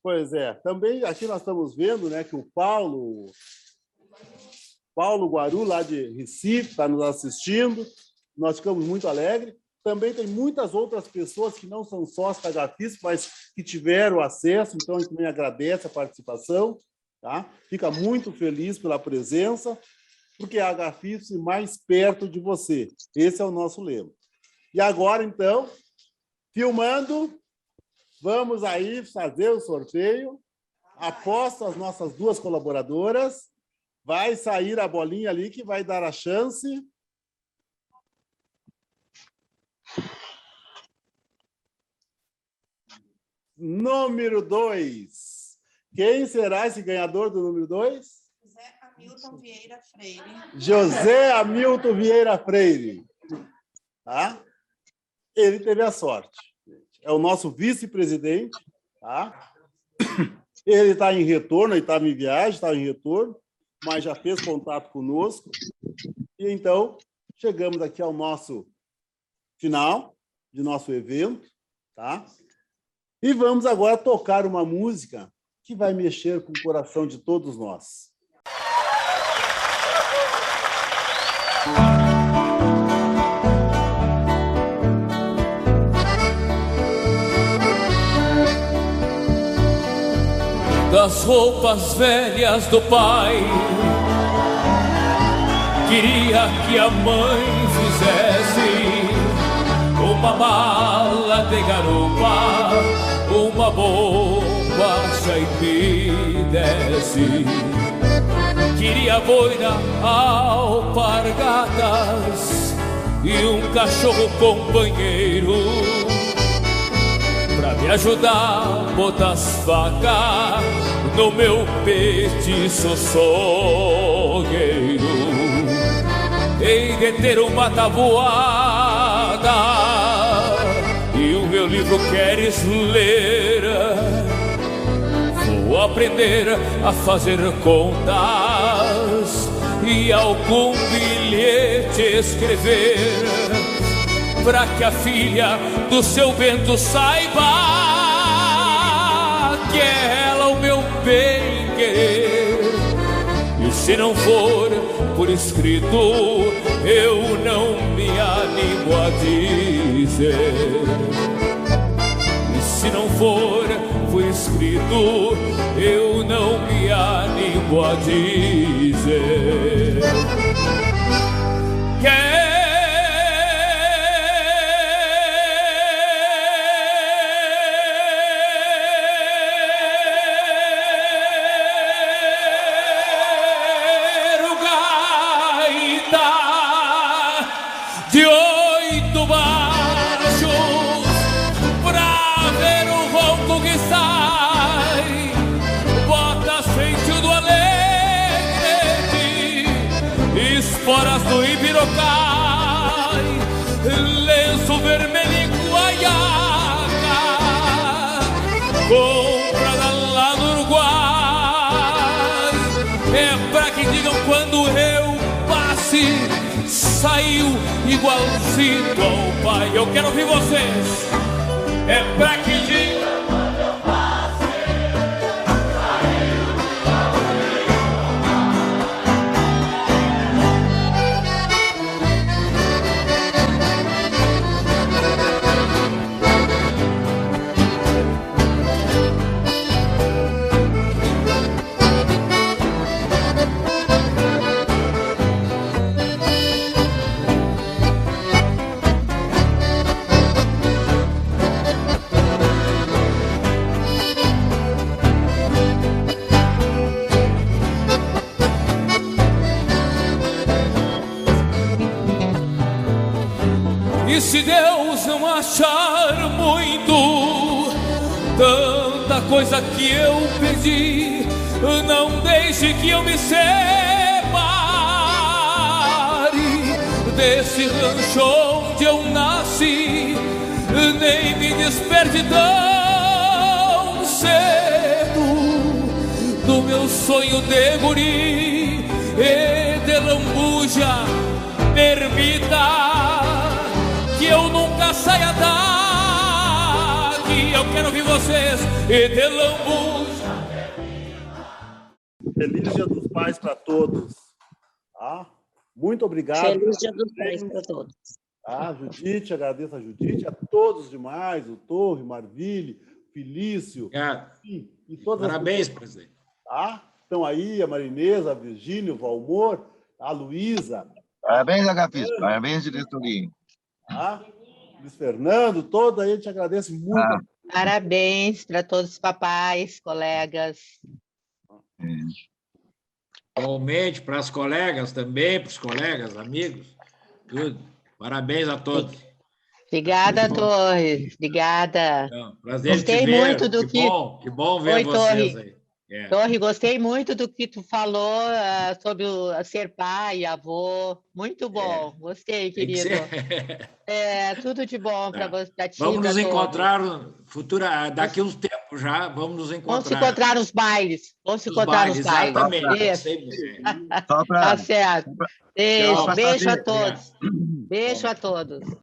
Pois é. Também aqui nós estamos vendo, né, que o Paulo Guaru, lá de Recife, está nos assistindo. Nós ficamos muito alegres. Também tem muitas outras pessoas que não são sócios da HFISP, mas que tiveram acesso, então a gente também agradece a participação, tá? Fica muito feliz pela presença, porque a HFISP mais perto de você. Esse é o nosso lema. E agora, então, filmando, vamos aí fazer o sorteio. Aposto as nossas duas colaboradoras. Vai sair a bolinha ali que vai dar a chance. Número 2. Quem será esse ganhador do número 2? José Hamilton Vieira Freire. José Hamilton Vieira Freire. Tá? Ele teve a sorte. É o nosso vice-presidente. Tá? Ele está em retorno, ele estava em viagem, estava em retorno, mas já fez contato conosco. E então, chegamos aqui ao nosso final de nosso evento. Tá? E vamos agora tocar uma música que vai mexer com o coração de todos nós. Das roupas velhas do pai, queria que a mãe fizesse uma mala de garupa, uma bombacha e me desse. Queria boina, alpargatas e um cachorro companheiro pra me ajudar a botar as facas no meu petiço sogueiro. Hei de ter uma tabuada e o meu livro queres ler. Vou aprender a fazer contas e algum bilhete escrever, pra que a filha do seu Bento saiba que é ela o meu bem-querer. E se não for por escrito, eu não me animo a dizer. E se não for por escrito, eu não me animo a dizer. Esporas do Ibirocai, lenço vermelho e guaiaca, comprada lá no Uruguai. É pra que digam quando eu passe, saiu igualzinho ao pai. Eu quero ouvir vocês. É pra que digam quando eu passe, saiu igualzinho ao E se Deus não achar muito tanta coisa que eu pedi, não deixe que eu me separe desse rancho onde eu nasci, nem me desperte tão cedo do meu sonho de guri e de lambuja. Permita que eu nunca saia daqui, eu quero ouvir vocês e de lambus. Feliz Dia dos Pais para todos. Tá? Muito obrigado. Feliz Dia dos Pais para todos. Tá? Judite, agradeço a Judite, a todos demais, o Torre, Marville, Felício. E todas Parabéns, as presidente. Tá? Estão aí a Marinesa, a Virgínia, o Valmor, a Luísa. Parabéns, Agapito. Parabéns, diretoria. Tá? Luiz Fernando, toda aí, a gente agradece muito. Parabéns para todos os papais, colegas. Igualmente, para as colegas também, para os colegas, amigos, tudo. Parabéns a todos. Obrigada, Torres. Obrigada. Então, prazer gostei te ver. Muito do que que bom ver Oi, vocês Torre. aí. Torre, gostei muito do que tu falou sobre ser pai, avô. Muito bom. Gostei, querido. Tudo de bom para ti. Vamos nos encontrar daqui a uns tempos já. Vamos nos encontrar. Vamos se encontrar nos bailes. Vamos se encontrar nos bailes. Exatamente. Tá certo. Beijo a todos. Beijo a todos.